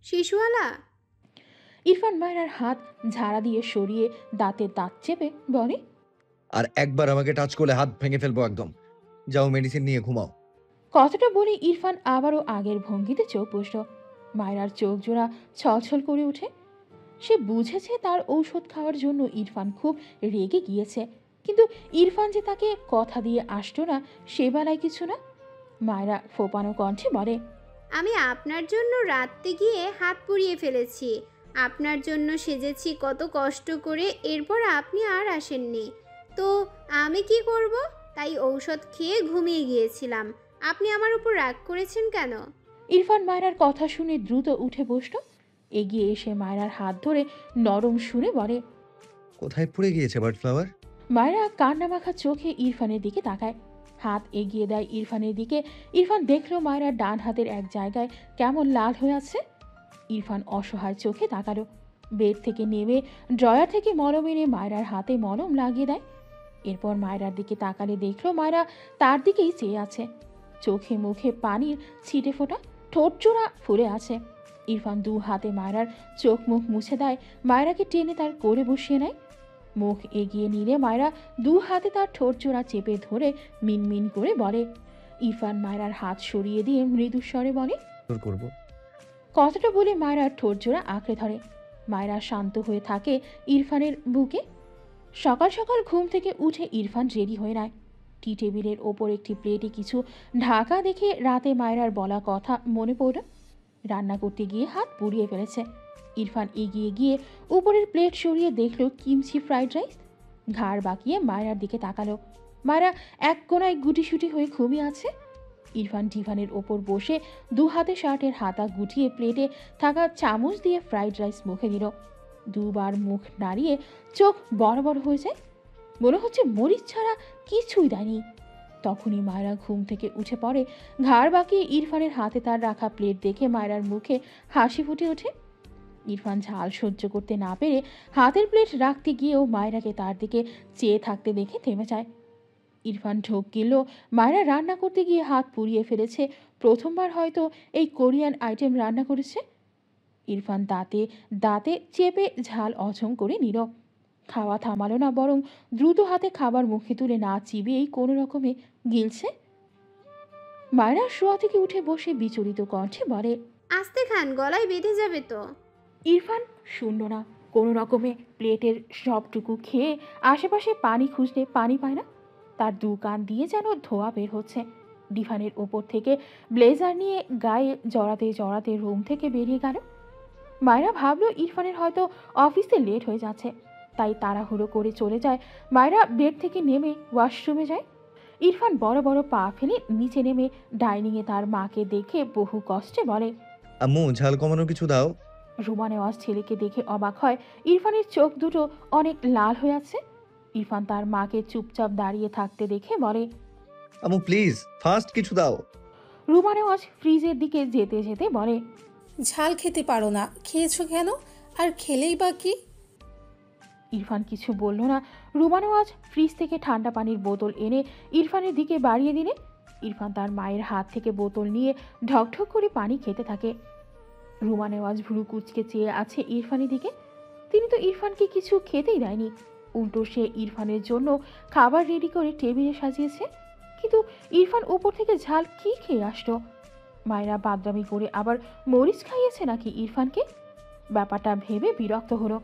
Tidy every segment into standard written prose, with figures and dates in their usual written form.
শিশুওয়ালা? ইরফান মায়রার হাত ঝাড়া দিয়ে সরিয়ে দাঁতের দাঁত চেপে বলে, আর একবার আমাকে টাচ করলে হাত ভেঙে ফেলবো একদম। যাও মেডিসিন নিয়ে ঘুমাও। কথাটা বলে ইরফান আবারও আগের ভঙ্গিতে চোখ বসল। মায়রার চোখ জোড়া ছলছল করে ওঠে। সে বুঝেছে তার ঔষধ খাওয়ার জন্য ইরফান খুব রেগে গিয়েছে, কিন্তু ইরফান যে তাকে কথা দিয়ে আসতো না সে বেলায় কিছু না। মায়রা ফোপানো কণ্ঠে বলে, আমি আপনার জন্য রাত্রে গিয়ে হাত পুড়িয়ে ফেলেছি। আপনার জন্য সেজেছি কত কষ্ট করে, এরপর আপনি আর আসেননি। তো আমি কি করব? তাই ঔষধ খেয়ে ঘুমিয়ে গিয়েছিলাম। আপনি আমার উপর রাগ করেছেন কেন? ইরফান মায়রার কথা শুনে দ্রুত উঠে বসল। এগিয়ে এসে মায়রার হাত ধরে নরম সুরে বলে, কোথায় পড়ে গিয়েছে বার্ড ফ্লাওয়ার? মায়রা কান্না মাখা চোখে ইরফানের দিকে তাকায়। হাত এগিয়ে দেয় ইরফানের দিকে। ইরফান দেখল মায়রার ডান হাতের এক জায়গায় কেমন লাল হয়ে আছে। ইরফান অসহায় চোখে তাকালো। বেড থেকে নেমে ড্রয়ার থেকে মলম এনে মায়রার হাতে মলম লাগিয়ে দেয়। এরপর মায়রার দিকে তাকালে দেখলো মায়রা তার দিকেই চেয়ে আছে। চোখে মুখে পানির ছিটে ফোটা, ঠোঁট জোড়া ফুলে আছে। ইরফান দু হাতে মায়রার চোখ মুখ মুছে দেয়, মায়রাকে টেনে তার কোলে বসিয়ে নেয়। মুখ এগিয়ে নিলে মায়রা দু হাতে তার ঠোঁট জোড়া চেপে ধরে মিনমিন করে বলে। ইরফান মায়রার হাত সরিয়ে দিয়ে মৃদু স্বরে বলে, করবো। কথাটা বলে মায়রার ঠোঁট জোড়া আঁকড়ে ধরে। মায়রা শান্ত হয়ে থাকে ইরফানের বুকে। সকাল সকাল ঘুম থেকে উঠে ইরফান রেডি হয়ে নেয়। টি টেবিলের ওপর একটি প্লেটে কিছু ঢাকা দেখে রাতে মায়রার বলা কথা মনে পড়ল। রান্না করতে গিয়ে হাত পুড়িয়ে ফেলেছে। ইরফান এগিয়ে গিয়ে উপরের প্লেট সরিয়ে দেখল কিমচি ফ্রাইড রাইস। ঘাড় বাঁকিয়ে মায়রার দিকে তাকালো। মায়রা এক কোনায় গুটিসুটি হয়ে ঘুমিয়ে আছে। ইরফান ডিভানের ওপর বসে দু হাতে শার্টের হাতা গুটিয়ে প্লেটে থাকা চামচ দিয়ে ফ্রাইড রাইস মুখে দিল। দুবার মুখ নাড়িয়ে চোখ বড় বড় হয়ে যায়, মনে হচ্ছে মরিচ ছাড়া কিছুই দেয়নি। তখনই মায়রা ঘুম থেকে উঠে পড়ে। ঘাড় বাঁকিয়ে ইরফানের হাতে তার রাখা প্লেট দেখে মায়রার মুখে হাসি ফুটে ওঠে। ইরফান ঝাল সহ্য করতে না পেরে হাতের প্লেট রাখতে গিয়েও মায়রাকে তার দিকে চেয়ে থাকতে দেখে থেমে যায়। ইরফান ঢোক গেল মায়রা রান্না করতে গিয়ে হাত পুড়িয়ে ফেলেছে। প্রথমবার হয়তো এই কোরিয়ান আইটেম রান্না করেছে। ইরফান দাঁতে দাঁতে চেপে ঝাল অঝম করে নিল। খাওয়া থামালো না, বরং দ্রুত হাতে খাবার মুখে তুলে না চিবিয়েই কোনো রকমে গিলছে। মায়রা শোয়া থেকে উঠে বসে বিচলিত কণ্ঠে বলে, আস্তে খান, গলায় বেঁধে যাবে তো। ইরফান শুনল না। কোনো রকমে প্লেটের সবটুকু খেয়ে আশেপাশে পানি খুঁজলে পানি পায় না। তার দু কান দিয়ে যেন ধোয়া বের হচ্ছে। ডিভানের ওপর থেকে ব্লেজার নিয়ে গায়ে জড়াতে জড়াতে রুম থেকে বেরিয়ে গেল। মায়রা ভাবল ইরফানের হয়তো অফিসে লেট হয়ে যাচ্ছে, তাই তাড়াহুড়ো করে চলে যায়। মায়রা বেড থেকে নেমে ওয়াশরুমে যায়। ইরফান বড় বড় পা ফেলে নিচে নেমে ডাইনিংয়ে তার মাকে দেখে বহু কষ্টে বলে, আম্মু ঝাল কমানো কিছু দাও। রুমা নেওয়াজ ছেলেকে দেখে অবাক হয়। ইরফানের চোখ দুটো অনেক লাল হয়ে আছে। ইরফান তার মাকে চুপচাপ দাঁড়িয়ে থাকতে দেখে বলে, আম্মু প্লিজ ফাস্ট কিছু দাও। রুমা নেওয়াজ ফ্রিজের দিকে যেতে যেতে বলে, ঝাল খেতে পারো না, খেয়েছো কেন? আর খেলেই বা কি? ইরফান কিছু বলল না। রুমা নেওয়াজ ফ্রিজ থেকে ঠান্ডা পানির বোতল এনে ইরফানের দিকে বাড়িয়ে দিলে ইরফান তার মায়ের হাত থেকে বোতল নিয়ে ঢকঢক করে পানি খেতে থাকে। রুমা নেওয়াজ ভুরু কুচকে চেয়ে আছে ইরফানের দিকে। তিনি তো ইরফানকে কিছু খেতেই দেয়নি, উল্টো সে ইরফানের জন্য খাবার রেডি করে টেবিলে সাজিয়েছে। কিন্তু ইরফান উপর থেকে ঝাল কি খেয়ে আসলো? মায়েরা বাদরামি করে আবার মরিচ খাইয়েছে নাকি ইরফানকে? ব্যাপারটা ভেবে বিরক্ত হলো।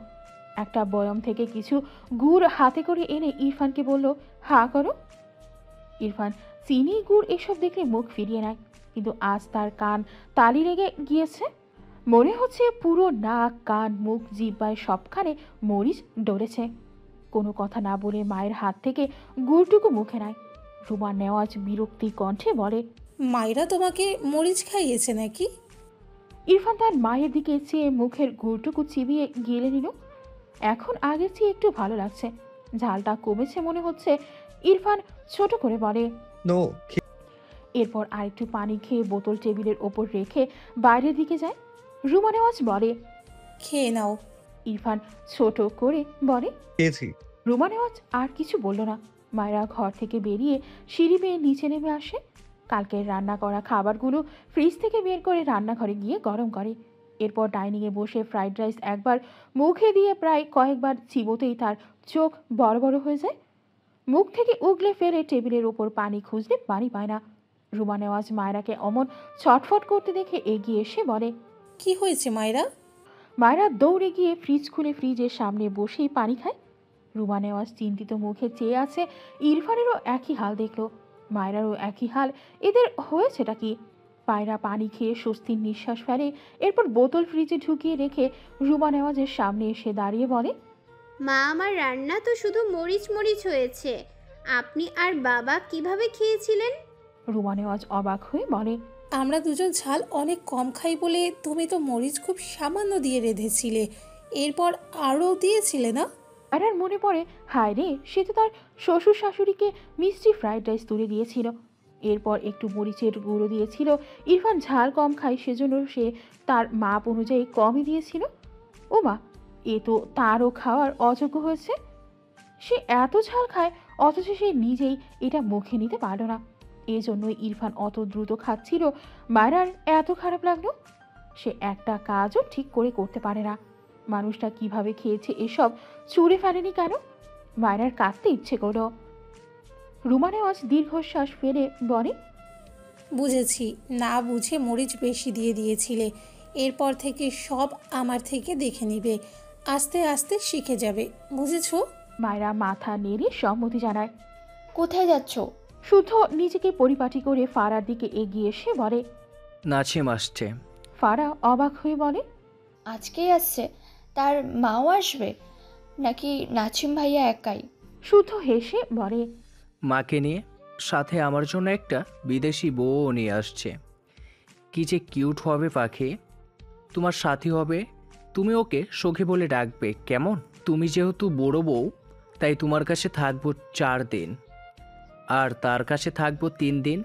একটা বয়ম থেকে কিছু গুড় হাতে করে এনে ইরফানকে বলল, হা করো। ইরফান চিনি গুড় এসব দেখলে মুখ ফিরিয়ে নেয়, কিন্তু আজ তার কান তালি লেগে গিয়েছে। মনে হচ্ছে পুরো নাক কান মুখ জিহ্বায় সবখানে মরিচ ডলেছে। কোনো কথা না বলে মায়ের হাত থেকে গুড়টুকু মুখে নেয়। রুমা নেওয়াজ বিরক্তি কণ্ঠে বলে, মায়েরা তোমাকে মরিচ খাইয়েছে নাকি? ইরফান তার মায়ের দিকে চেয়ে মুখের গুড়টুকু চিবিয়ে গিলে নিল। এখন আগের চেয়ে একটু ভালো লাগছে, ঝালটা কমেছে মনে হচ্ছে। ইরফান ছোট করে বলে, নো। এরপর আরেকটু পানি খেয়ে বোতল টেবিলের ওপর রেখে বাইরের দিকে যায়। রুমা নেওয়াজ বলে, খেয়ে নাও। ইরফান ছোট করে বলে। খেয়েছি। রুমা নেওয়াজ আর কিছু বলল না। মায়েরা ঘর থেকে বেরিয়ে সিঁড়ি বেয়ে নিচে নেমে আসে। কালকের রান্না করা খাবারগুলো ফ্রিজ থেকে বের করে রান্নাঘরে গিয়ে গরম করে। এরপর ডাইনিংয়ে বসে ফ্রাইড রাইস একবার মুখে দিয়ে প্রায় কয়েকবার চিবোতেই তার চোখ বড় বড় হয়ে যায়। মুখ থেকে উগলে ফেলে টেবিলের ওপর পানি খুঁজলে পানি পায় না। রুমা নেওয়াজ মায়রাকে অমন ছটফট করতে দেখে এগিয়ে এসে বলে, কি হয়েছে মায়েরা? মায়রা দৌড়ে গিয়ে ফ্রিজ খুলে ফ্রিজের সামনে বসেই পানি খায়। রুমা নেওয়াজ চিন্তিত মুখে চেয়ে আছে। ইরফানেরও একই হাল দেখলো, মায়রারও একই হাল। এদের হয়েছেটা কি? পায়রা পানি খেয়ে স্বস্তির নিঃশ্বাস ফেলে। এরপর বোতল ফ্রিজে ঢুকিয়ে রেখে রুমা নেওয়াজের সামনে এসে দাঁড়িয়ে বলে, মা, আমার রান্না তো শুধু মরিচ মরিচ হয়েছে। আপনি আর বাবা কিভাবে খেয়েছিলেন? রুমা নেওয়াজ অবাক হয়ে বলে, আমরা দুজন ঝাল অনেক কম খাই বলে তুমি তো মরিচ খুব সামান্য দিয়ে রেঁধেছিলে, এরপর আরও দিয়েছিলে না? মায়রার মনে পড়ে, হায় রে, সে তো তার শ্বশুর শাশুড়িকে মিষ্টি ফ্রাইড রাইস তুলে দিয়েছিল, এরপর একটু মরিচের গুঁড়ো দিয়েছিল। ইরফান ঝাল কম খায়, সেজন্য সে তার মাপ অনুযায়ী কমই দিয়েছিল। ও মা, এ তো তারও খাওয়ার অযোগ্য হয়েছে। সে এত ঝাল খায়, অথচ সে নিজেই এটা মুখে নিতে পারল না। এজন্যই ইরফান অত দ্রুত খাচ্ছিল। মায়রার এত খারাপ লাগলো। সে একটা কাজও ঠিক করে করতে পারে না। মানুষটা কিভাবে খেয়েছে এসব চুরে ফেলেনি কেন? মায়রার কাঁদতে ইচ্ছে করলো। রুমা নেওয়াজ দীর্ঘশ্বাস ফেলে বলে, বুঝেছি, না বুঝে মরিচ বেশি দিয়ে দিয়েছিলে। এরপর থেকে সব আমার থেকে দেখে নিবে, আস্তে আস্তে শিখে যাবে, বুঝেছো? মায়রা মাথা নেড়ে সম্মতি জানায়। কোথায় যাচ্ছ? শুদ্ধ নিজেকে পরিপাটি করে ফারার দিকে এগিয়ে এসে বলে। নাচিম আসছে। ফারা অবাক হয়ে বলে, আজকেই আসছে? তার মাও আসবে নাকি নাছিম ভাইয়া একাই? শুদ্ধ হেসে বলে, মাকে নিয়ে, সাথে আমার জন্য একটা বিদেশি বউও নিয়ে আসছে। কি যে কিউট হবে পাখি। তোমার সাথী হবে, তুমি ওকে সখী বলে ডাকবে, কেমন? তুমি যেহেতু বড় বউ, তাই তোমার কাছে থাকবো 4 দিন, আর তার কাছে থাকবো 3 দিন।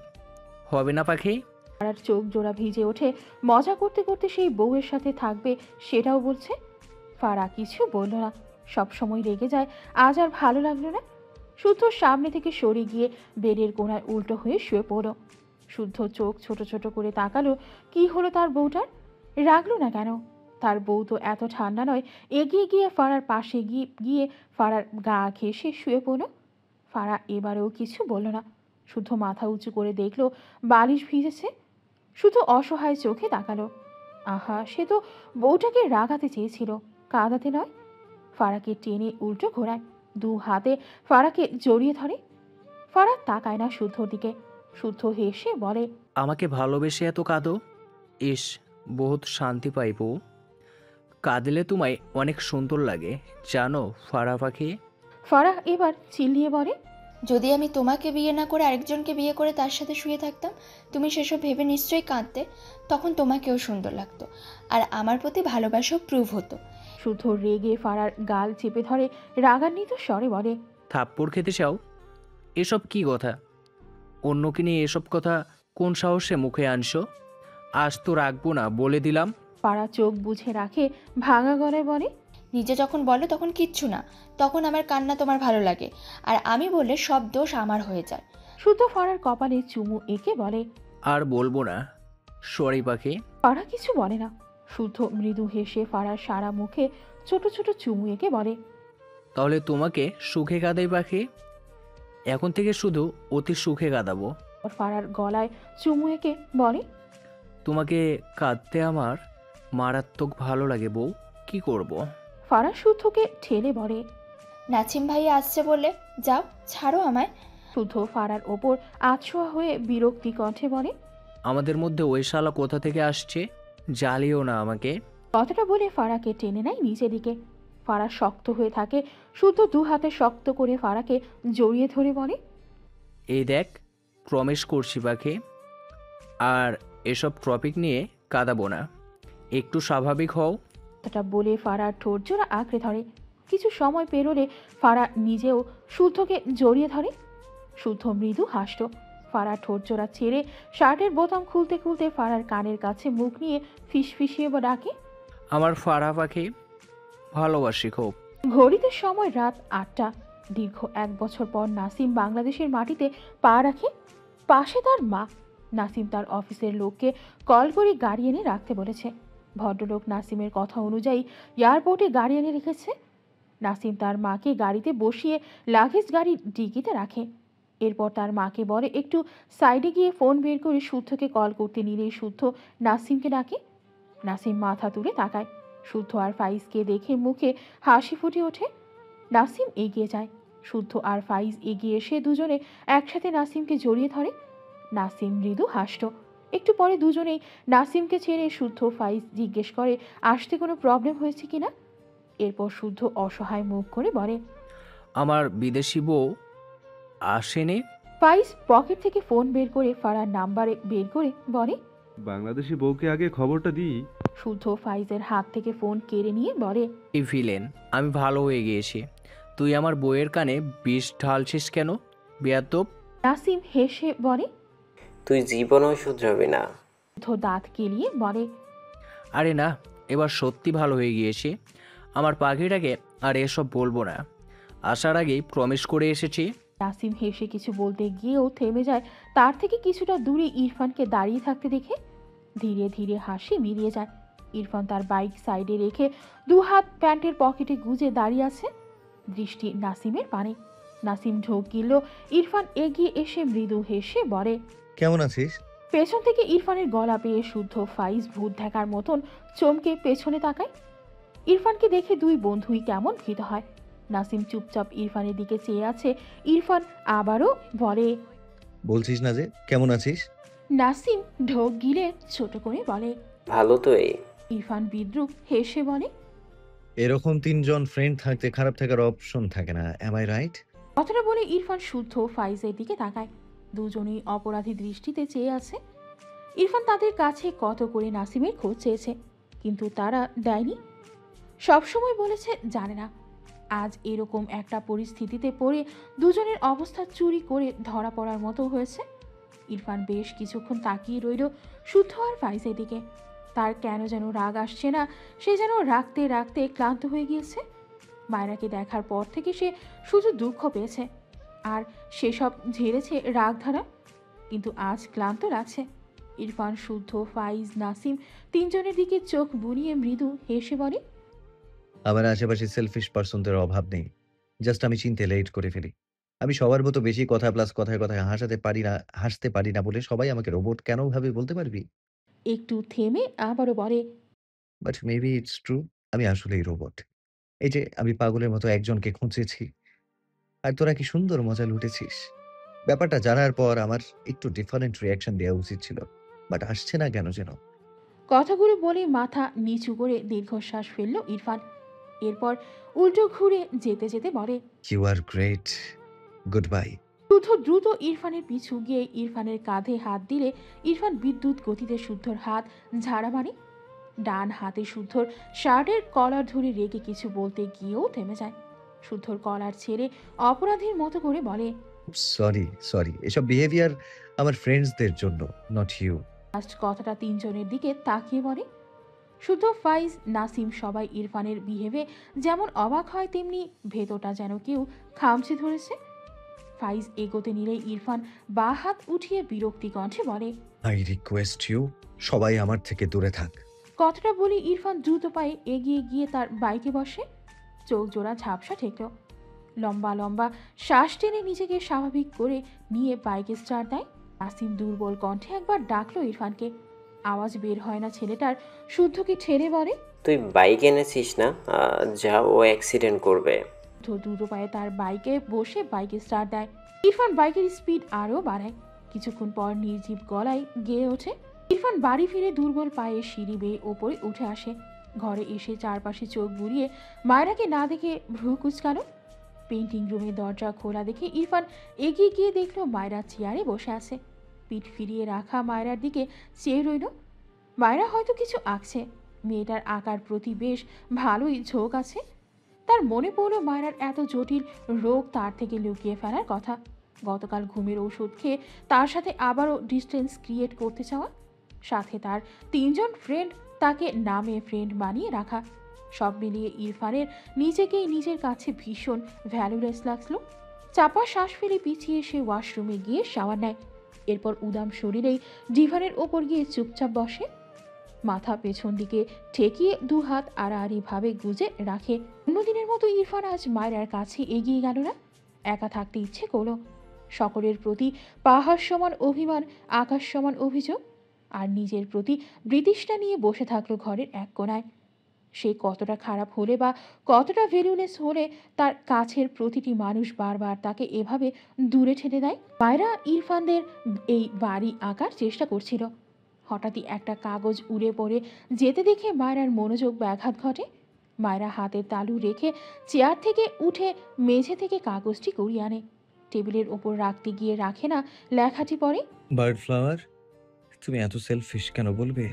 হবে না পাখি? ফারার চোখ জোড়া ভিজে ওঠে। মজা করতে করতে সেই বউয়ের সাথে থাকবে সেটাও বলছে। ফারা কিছু বলল না, সবসময় রেগে যায়, আজ আর ভালো লাগলো না। শুদ্ধ সামনে থেকে সরে গিয়ে বেডের কোণায় উল্টো হয়ে শুয়ে পড়ল। শুদ্ধ চোখ ছোট ছোট করে তাকালো। কি হলো তার বউটার? রাগলো না কেন? তার বউ তো এত ঠান্ডা নয়। এগিয়ে গিয়ে ফারার পাশে গিয়ে ফারার গা ঘেঁষে শুয়ে পড়ল। ফারা এবারেও কিছু বলল না, শুদ্ধ মাথা উঁচু করে দেখলো বালিশ ভিজেছে। শুধু অসহায় চোখে তাকালো। আহা, সে তো বউটাকে রাগাতে চেয়েছিল, কাঁদাতে নয়। ফারাকে টেনে উল্টো ঘোরায়, 2 হাতে ফারাকে জড়িয়ে ধরে। ফারা তাকায় না শুদ্ধর দিকে। শুদ্ধ হেসে বলে, আমাকে ভালোবেসে এত কাঁদো? ইস, বহুত শান্তি পাই বউ। কাঁদলে তোমায় অনেক সুন্দর লাগে, জানো ফারা পাখি। ফারা এবার চিল্লিয়ে বলে, যদি আমি তোমাকে বিয়ে না করে আরেকজনকে বিয়ে করে তার সাথে শুয়ে থাকতাম, তুমি সেসব ভেবে নিশ্চয়ই কাঁদতে। তখন তোমাকেও সুন্দর লাগতো, আর আমার প্রতি ভালোবাসাও প্রুভ হতো। শুদ্ধ রেগে ফারার গাল চেপে ধরে রাগান্বিত স্বরে বলে, থাপ্পড় খেতে চাও? এসব কি কথা? অন্যকে নিয়ে এসব কথা কোন সাহসে মুখে আনছো? আজ তো রাখবো না, বলে দিলাম। ফারা চোখ বুঝে রাখে, ভাঙা গলায় বলে, নিজে যখন বলো তখন কিচ্ছু না, তখন আমার কান্না তোমার ভালো লাগে, আর আমি বললে সব দোষ আমার হয়ে যায়। শুদ্ধ ফারার কপালে চুমু এঁকে বলে, আর বলবো না, সরি পাখি। ফারা কিছু বলে না। শুদ্ধ মৃদু হেসে ফারার সারা মুখে ছোট ছোট চুমু এঁকে বলে, তাহলে তোমাকে সুখে কাঁদাই পাখি। এখন থেকে শুধু অতি সুখে কাঁদাবো। ফারার গলায় চুমু এঁকে বলে, তোমাকে কাঁদতে আমার মারাত্মক ভালো লাগে বউ, কি করব? ফারা শুদ্ধকে ঠেলে বলে, নাছিম ভাইয়া আসছে বলে, যাও ছাড়ো আমায়। শুদ্ধ ফারার ওপর আছোয়া হয়ে বিরক্তি কণ্ঠে বলে, আমাদের মধ্যে ওই শালা কোথা থেকে আসছে? জ্বালিও না আমাকে। কথাটা বলে ফারাকে টেনে নেয় নিচের দিকে। ফারা শক্ত হয়ে থাকে। শুদ্ধ 2 হাতে শক্ত করে ফারাকে জড়িয়ে ধরে বলে, এই দেখ, প্রমিস করছি পাখি, আর এসব টপিক নিয়ে কাঁদাবো না, একটু স্বাভাবিক হও। কথাটা বলে ফারার ঠোঁট জোড়া আঁকড়ে ধরে। কিছু সময় পেরোলে ফারা নিজেও শুদ্ধকে জড়িয়ে ধরে। শুদ্ধ মৃদু হাসল। ফারা ঠোঁট জোড়া ছেড়ে শার্টের বোতাম খুলতে খুলতে ফারার কানের কাছে মুখ নিয়ে ফিসফিসিয়ে ডাকে, আমার ফারা পাখি, ভালোবাসি খুব। ঘড়িতে সময় রাত 8টা। দীর্ঘ 1 বছর পর নাসিম বাংলাদেশের মাটিতে পা রাখে। পাশে তার মা। নাসিম তার অফিসের লোককে কল করে গাড়ি এনে রাখতে বলেছে। ভদ্রলোক নাসিমের কথা অনুযায়ী এয়ারপোর্টে গাড়ি এনে রেখেছে। নাসিম তার মাকে গাড়িতে বসিয়ে লাগেজ গাড়ির ডিকিতে রাখে। এরপর তার মাকে বলে একটু সাইডে গিয়ে ফোন বের করে শুদ্ধকে কল করতে নিলেই শুদ্ধ নাসিমকে ডাকে। নাসিম মাথা তুলে তাকায়। শুদ্ধ আর ফাইজকে দেখে মুখে হাসি ফুটে ওঠে। নাসিম এগিয়ে যায়। শুদ্ধ আর ফাইজ এগিয়ে এসে দুজনে একসাথে নাসিমকে জড়িয়ে ধরে। নাসিম মৃদু হাসল। একটু পরে দুজনেই নাসিমকে ছেড়ে শুদ্ধ ফাইজ জিজ্ঞেস করে আসতে কোনো প্রবলেম হয়েছে কিনা। এরপর শুদ্ধ অসহায় মুখ করে বলে, আমার বিদেশি বউ আসেনি। ফাইজ পকেট থেকে ফোন বের করে ফারার নাম্বারে বের করে বলে। বাংলাদেশি বউকে আগে খবরটা দিই। শুদ্ধ ফাইজের হাত থেকে ফোন কেড়ে নিয়ে বলে, এই ভিলেন, আমি ভালো হয়ে গিয়েছি। তুই আমার বউয়ের কানে বিষ ঢালছিস কেন বেয়াদব? নাসিম হেসে বলে। তুই জীবনেও শুধরাবি না। শুদ্ধ দাঁত কেলিয়ে বলে, আরে না, এবার সত্যি ভালো হয়ে গিয়েছি। আমার পাখিটাকে আর এসব বলবো না। আসার আগেই প্রমিস করে এসেছি। নাসিম হেসে কিছু বলতে গিয়েও থেমে যায়। তার থেকে কিছুটা দূরে ইরফানকে দাঁড়িয়ে থাকতে দেখে ধীরে ধীরে হাসি মিলিয়ে যায়। ইরফান তার বাইক সাইডে রেখে দু হাত প্যান্টের পকেটে গুজে দাঁড়িয়ে আছে, দৃষ্টি নাসিমের পানে। নাসিম ঢোক গিলল। ইরফান এগিয়ে এসে মৃদু হেসে বলে, কেমন আছিস? পেছন থেকে ইরফানের গলা পেয়ে শুদ্ধ ফাইজ ভূত দেখার মতন চমকে পেছনে তাকায়। ইরফানকে দেখে দুই বন্ধুই কেমন ভীত হয়। নাসিম চুপচাপ ইরফানের দিকে চেয়ে আছে। ইরফান আবারও বলে, বলছিস না যে কেমন আছিস? নাসিম ঢোক গিলে ছোট করে বলে। ভালো তো এই। ইরফান বিদ্রুপ হেসে বলে, এরকম তিনজন ফ্রেন্ড থাকতে খারাপ থাকার অপশন থাকে না, এম আই রাইট? কথাটা বলে ইরফান শুদ্ধ ফাইজের দিকে তাকায়। দুজনেই অপরাধী দৃষ্টিতে চেয়ে আছে। ইরফান তাদের কাছে কত করে নাসিমের খোঁজ চেয়েছে, কিন্তু তারা দেয়নি। সবসময় বলেছে জানে না। আজ এরকম একটা পরিস্থিতিতে পড়ে দুজনের অবস্থা চুরি করে ধরা পড়ার মতো হয়েছে। ইরফান বেশ কিছুক্ষণ তাকিয়ে রইল শুদ্ধ আর ফাইজের দিকে। তার কেন যেন রাগ আসছে না। সে যেন রাখতে রাখতে ক্লান্ত হয়ে গিয়েছে। মায়রাকে দেখার পর থেকে সে শুধু দুঃখ পেয়েছে আর সেসব ঝেড়েছে রাগ ধারা, কিন্তু আজ ক্লান্ত লাগছে। ইরফান, শুদ্ধ, ফাইজ, নাসিম তিনজনের দিকে চোখ বুলিয়ে মৃদু হেসে বলে, আমার আশেপাশে সেলফিশ পার্সনদের অভাব নেই। জাস্ট আমি চিনতে লেট করে ফেলি। আমি সবার মতো বেশি কথা প্লাস কথায় কথায় হাসতে পারি না বলে সবাই আমাকে রোবট কেন ভাবে বলতে পারবি? একটু থেমে আবারও বলে, বাট মেবি ইটস ট্রু। আমি আসলেই রোবট। এই যে আমি পাগলের মতো একজনকে খুঁজেছি, আর তোরা কি সুন্দর মজা লুটেছিস। ব্যাপারটা জানার পর আমার একটু ডিফারেন্ট রিয়াকশন দেওয়া উচিত ছিল, বাট আসছে না কেন যেন। কথাগুলো বলে মাথা নিচু করে দীর্ঘশ্বাস ফেলল ইরফান। এরপর উল্টো ঘুরে যেতে যেতে বলে, you are great, good bye. শুদ্ধ দ্রুত ইরফানের পিছু গিয়ে ইরফানের কাঁধে হাত দিলে ইরফান বিদ্যুৎ গতিতে শুদ্ধর হাত ঝাড়া মারে। ডান হাতে শুদ্ধর শার্টের কলার ধরে রেগে কিছু বলতে গিয়েও থেমে যায়। শুদ্ধর কলার ছেড়ে অপরাধীর মতো করে বলে, সরি, এসব বিহেভিয়ার আমার ফ্রেন্ডসদের জন্য, নট ইউ। লাস্ট কথাটা তিনজনের দিকে তাকিয়ে বলে। শুদ্ধ, ফাইজ, নাসিম সবাই ইরফানের বিহেভে যেমন অবাক হয় তেমনি ভেতরটা যেন কেউ খামচে ধরেছে। ফাইজ এগোতে নিলেই ইরফান বা হাত উঠিয়ে বিরক্তি কণ্ঠে বলে, আই রিকোয়েস্ট ইউ, সবাই আমার থেকে দূরে থাক। কথাটা বলে ইরফান দ্রুত পায়ে এগিয়ে গিয়ে তার বাইকে বসে। চোখ জোড়া ঝাপসা ঠেকল। লম্বা লম্বা শ্বাস টেনে নিজেকে স্বাভাবিক করে নিয়ে বাইকে স্টার্ট দেয়। নাসিম দুর্বল কণ্ঠে একবার ডাকলো ইরফানকে। আওয়াজ বের হয় না ছেলেটার। শুদ্ধকে ঠেলে বলে, তুই বাইক এনেছিস না? যা, ও অ্যাক্সিডেন্ট করবে। দ্রুত পায়ে তার বাইকে বসে বাইকে স্টার্ট দেয়। ইরফান বাইকের স্পিড আরও বাড়ায়। কিছুক্ষণ পর নির্জীব গলায় গেয়ে ওঠে। ইরফান বাড়ি ফিরে দুর্বল পায়ে সিঁড়ি বেয়ে ওপরে উঠে আসে। ঘরে এসে চারপাশে চোখ বুলিয়ে মায়রাকে না দেখে ভ্রু কুচকালো। পেন্টিং রুমের দরজা খোলা দেখে ইরফান এগিয়ে গিয়ে দেখলো মায়রা চেয়ারে বসে আছে। পিঠ ফিরিয়ে রাখা মায়রার দিকে চেয়ে রইল। মায়রা হয়তো কিছু আঁকছে। মেয়েটার আঁকার প্রতি বেশ ভালোই ঝোঁক আছে। তার মনে পড়ল মায়রার এত জটিল রোগ তার থেকে লুকিয়ে ফেলার কথা। গতকাল ঘুমের ওষুধ খেয়ে তার সাথে আবারও ডিস্টেন্স ক্রিয়েট করতে চাওয়া, সাথে তার তিনজন ফ্রেন্ড তাকে নামে ফ্রেন্ড বানিয়ে রাখা। সব মিলিয়ে ইরফানের নিজেকেই নিজের কাছে ভীষণ ভ্যালুলেস লাগলো। চাপা শ্বাস ফেলে পিছিয়ে সে ওয়াশরুমে গিয়ে শাওয়ার নেয়। এরপর উদাম শরীরেই ডিভানের ওপর গিয়ে চুপচাপ বসে। মাথা পেছন দিকে ঠেকিয়ে দু হাত আড়াআড়িভাবে গুজে রাখে। অন্যদিনের মতো ইরফান আজ মায়রার কাছে এগিয়ে গেল না। একা থাকতে ইচ্ছে করলো। সকলের প্রতি পাহাড় সমান অভিমান, আকাশ সমান অভিযোগ, আর নিজের প্রতি ব্রিটিশটা নিয়ে বসে থাকলো ঘরের এক কোণায়। সে কতটা খারাপ হলে বা কতটা ভ্যালুলেস হলে তার কাছের প্রতিটি মানুষ বারবার তাকে এভাবে দূরে ঠেলে দেয়। মায়রা ইরফানদের এই বাড়ি আঁকার চেষ্টা করছিল। হঠাৎই একটা কাগজ উড়ে পড়ে যেতে দেখে মায়রার মনোযোগ ব্যাঘাত ঘটে। মায়রা হাতের তালু রেখে চেয়ার থেকে উঠে মেঝে থেকে কাগজটি কুড়িয়ে আনে। টেবিলের ওপর রাখতে গিয়ে রাখে না, লেখাটি পড়ে। বার্ড ফ্লাওয়ার, তুমি এত সেলফিশ কেন বলবে?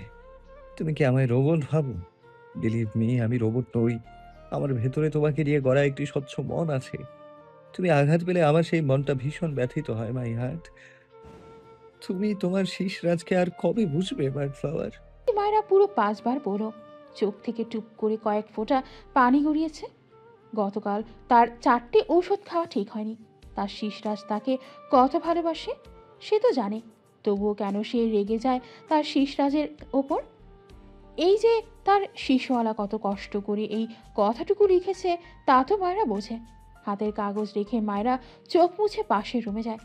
তুমি কি আমায় রোবট ভাবো? বিলিভ মি, আমি রোবট নই। আমার ভেতরে তোমাকে নিয়ে গড়া একটি স্বচ্ছ মন আছে। তুমি আঘাত পেলে আমার সেই মনটা ভীষণ ব্যথিত হয়, মাই হার্ট। তুমি তোমার শীষ রাজকে আর কবে বুঝবে, বার্ড ফ্লাওয়ার? মায়রা পুরো 5 বার বলল। চোখ থেকে টুপ করে কয়েক ফোঁটা পানি গড়িয়েছে। গতকাল তার 4টে ঔষধ খাওয়া ঠিক হয়নি। তার শিশরাজ তাকে কত ভালোবাসে সে তো জানে, তবুও কেন সে রেগে যায় তার শিশরাজের ওপর? এই যে তার শিশুওয়ালা কত কষ্ট করে এই কথাটুকু লিখেছে তা তো মায়রা বোঝে। হাতের কাগজ রেখে মায়রা চোখ মুছে পাশের রুমে যায়।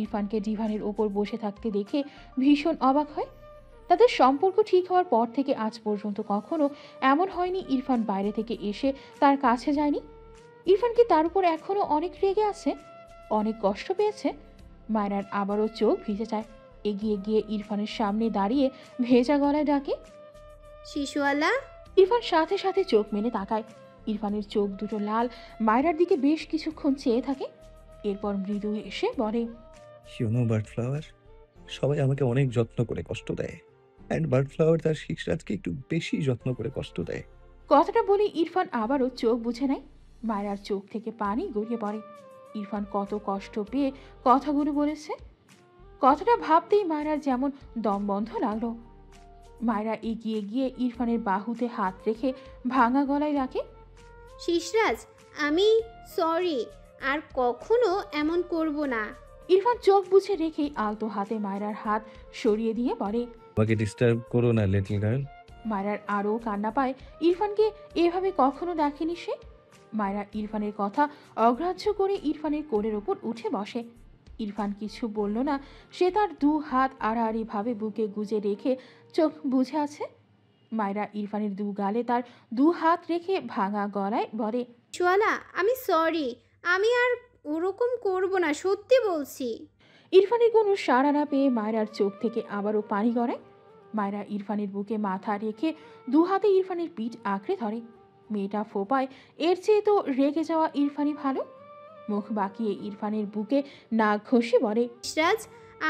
ইরফানকে ডিভানের ওপর বসে থাকতে দেখে ভীষণ অবাক হয়। তাদের সম্পর্ক ঠিক হওয়ার পর থেকে আজ পর্যন্ত কখনো এমন হয়নি ইরফান বাইরে থেকে এসে তার কাছে যায়নি। ইরফান কি তার উপর এখনো অনেক রেগে আছে, অনেক কষ্ট পেয়েছে? মায়রার আবারও চোখ ভিজে যায়। এগিয়ে গিয়ে ইরফানের সামনে দাঁড়িয়ে ভেজা গলায় ডাকে, শিশুওয়ালা। ইরফান সাথে সাথে চোখ মেলে তাকায়। ইরফানের চোখ দুটো লাল, মায়রার দিকে বেশ কিছুক্ষণ চেয়ে থাকে। এরপর মৃদু এসে বলে, ইউ নো বার্ড ফ্লাওয়ার, সবাই আমাকে অনেক যত্ন করে কষ্ট দেয়, অ্যান্ড বার্ড ফ্লাওয়ার তার শীষ রাজকে একটু বেশি যত্ন করে কষ্ট দেয়। কথাটা বলে ইরফান আবারও চোখ বুঝে নেয়। মায়রার চোখ থেকে পানি গড়িয়ে পড়ে। ইরফান কত কষ্ট পেয়ে কথাগুলো বলেছে। কথাটা ভাবতেই মায়রার যেমন দম বন্ধ লাগলো। মায়রা এগিয়ে গিয়ে ইরফানের বাহুতে হাত রেখে ভাঙা গলায় ডাকে, শিশরাজ, আমি সরি, আর কখনো এমন করব না। ইরফান চোখ বুঝে রেখেই আলতো হাতে মায়রার হাত সরিয়ে দিয়ে বলে, আমাকে ডিস্টার্ব করো না লিটল গার্ল। মায়রার আরও কান্না পায়। ইরফানকে এভাবে কখনো দেখেনি সে। মায়রা ইরফানের কথা অগ্রাহ্য করে ইরফানের কোলের ওপর উঠে বসে। ইরফান কিছু বলল না। সে তার 2 হাত আড়াআড়িভাবে বুকে গুজে রেখে চোখ বুঝে আছে। মায়রা ইরফানের 2 গালে তার 2 হাত রেখে ভাঙা গলায় বলে, শিশুওয়ালা, আমি সরি, আমি আর ওরকম করব না, সত্যি বলছি। ইরফানের কোনো সাড়া না পেয়ে মায়রার চোখ থেকে আবারও পানি গড়ায়। মায়রা ইরফানের বুকে মাথা রেখে 2 হাতে ইরফানের পিঠ আঁকড়ে ধরে। মেয়েটা ফোপায়, এর চেয়ে তো রেগে যাওয়া ইরফানই ভালো। মুখ বাঁকিয়ে ইরফানের বুকে নাক ঘষে বলে, শিশরাজ,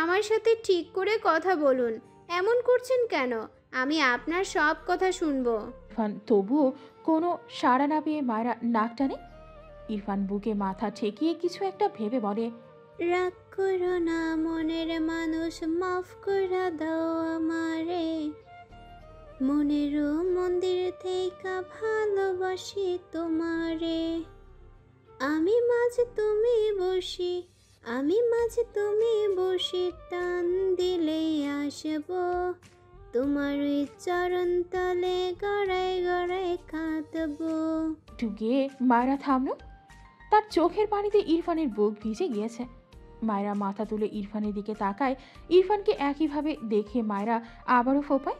আমার সাথে ঠিক করে কথা বলুন, এমন করছেন কেন? আমি আপনার সব কথা শুনবো। ইরফান তবুও কোনো সাড়া না পেয়ে মায়রা নাক টানে। ইরফান বুকে মাথা ঠেকিয়ে কিছু একটা ভেবে বলে, রাগ করো না মনের মানুষ, মাফ করে দাও আমারে। মনের মন্দির থেকে ভালোবাসি তোমারে। আমি মাঝে তুমি বসি, আমি মাঝে তুমি বসি, টান দিলে আসব তোমার ওই চরণ তলে, গড়ায় গড়ায় কাঁদবো। একটু গিয়ে মায়রা থামলো। তার চোখের পানিতে ইরফানের বুক ভিজে গিয়েছে। মায়রা মাথা তুলে ইরফানের দিকে তাকায়। ইরফানকে একইভাবে দেখে মায়রা আবারও ফোপায়।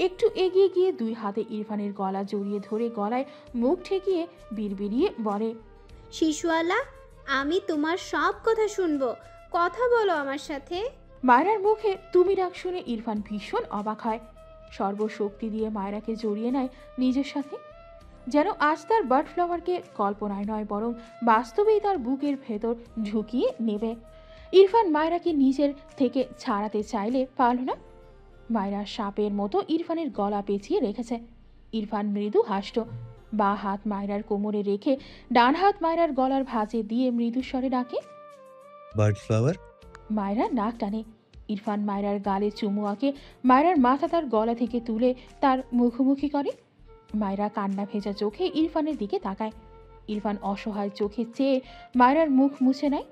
একটু এগিয়ে গিয়ে 2 হাতে ইরফানের গলা জড়িয়ে ধরে গলায় মুখ ঠেকিয়ে বিড়বিড়িয়ে বলে, শিশুওয়ালা, আমি তোমার সব কথা শুনবো, কথা বলো আমার সাথে। মায়রার মুখে তুমি ডাক শুনে ইরফান ভীষণ অবাক হয়। সর্বশক্তি দিয়ে মায়রাকে জড়িয়ে নেয় নিজের সাথে, যেন আজ তার বার্ড ফ্লাওয়ারকে কল্পনায় নয় বরং বাস্তবেই তার বুকের ভেতর ঢুকিয়ে নেবে। ইরফান মায়রাকে নিজের থেকে ছাড়াতে চাইলে পারল না। মায়রা সাপের মতো ইরফানের গলা পেঁচিয়ে রেখেছে। ইরফান মৃদু হাসল। বা হাত মায়রার কোমরে রেখে ডান হাত মায়রার গলার ভাঁজে দিয়ে মৃদু স্বরে ডাকে, বার্ড ফ্লাওয়ার। মায়রা নাক টানে। ইরফান মায়রার গালে চুমু আঁকে মায়রার মাথা তার গলা থেকে তুলে তার মুখোমুখি করে। মায়রা কান্না ভেজা চোখে ইরফানের দিকে তাকায়। ইরফান অসহায় চোখে চেয়ে মায়রার মুখ মুছে নেয়।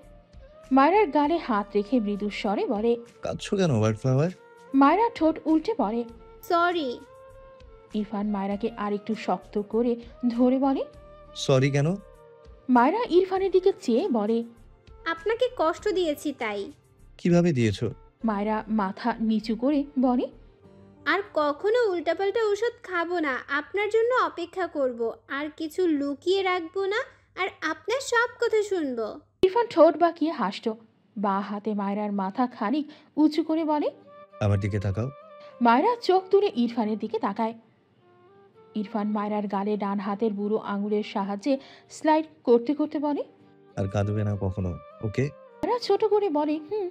মায়রার গালে হাত রেখে মৃদু স্বরে বলে, কাঁদছো কেন বার্ড ফ্লাওয়ার? মায়রা ঠোঁট উল্টে পড়ে। সরি। ইরফান মায়রাকে আরেকটু শক্ত করে ধরে বলে। সরি কেন? মায়রা ইরফানের দিকে চেয়ে বলে। আপনাকে কষ্ট দিয়েছি তাই। কিভাবে দিয়েছো? মায়রা মাথা নিচু করে বলে। আর কখনো উল্টাপাল্টা ওষুধ খাবো না, আপনার জন্য অপেক্ষা করব, আর কিছু লুকিয়ে রাখবো না, আর আপনার সব কথা শুনবো। ইরফান ঠোঁট বাঁকিয়ে হাসল। বাঁ হাতে মায়রার মাথা খানিক উঁচু করে বলে। আমার দিকে তাকাও। মায়রা চোখ তুলে ইরফানের দিকে তাকায়। ইরফান মায়রার গালে ডান হাতের বুড়ো আঙুলের সাহায্যে স্লাইড করতে করতে বলে। আর কাঁদবে না কখনো, ওকে? মায়রা ছোট করে বলে হুম।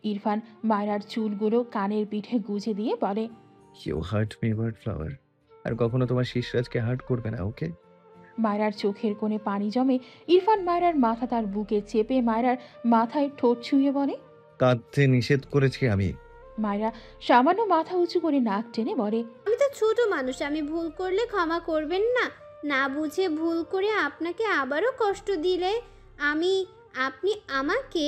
ইরফান মায়রার চুলগুলো কানের পিঠে গুজে দিয়ে বলে। You hurt me bird flower. আর কখনো তোমার শিশরাজকে হার্ট করবে না, ওকে? মায়রার চোখের কোণে পানি জমে। ইরফান মায়রার মাথা তার বুকে চেপে মায়রার মাথায় ঠোঁট ছুঁয়ে বলে। কাঁদতে নিষেধ করেছি আমি। মায়রা সামান্য মাথা উঁচু করে নাক টেনে বলে। আমি তো ছোট মানুষ, আমি ভুল করলে ক্ষমা করবেন না। না বুঝে ভুল করে আপনাকে আবারও কষ্ট দিলে আপনি আমাকে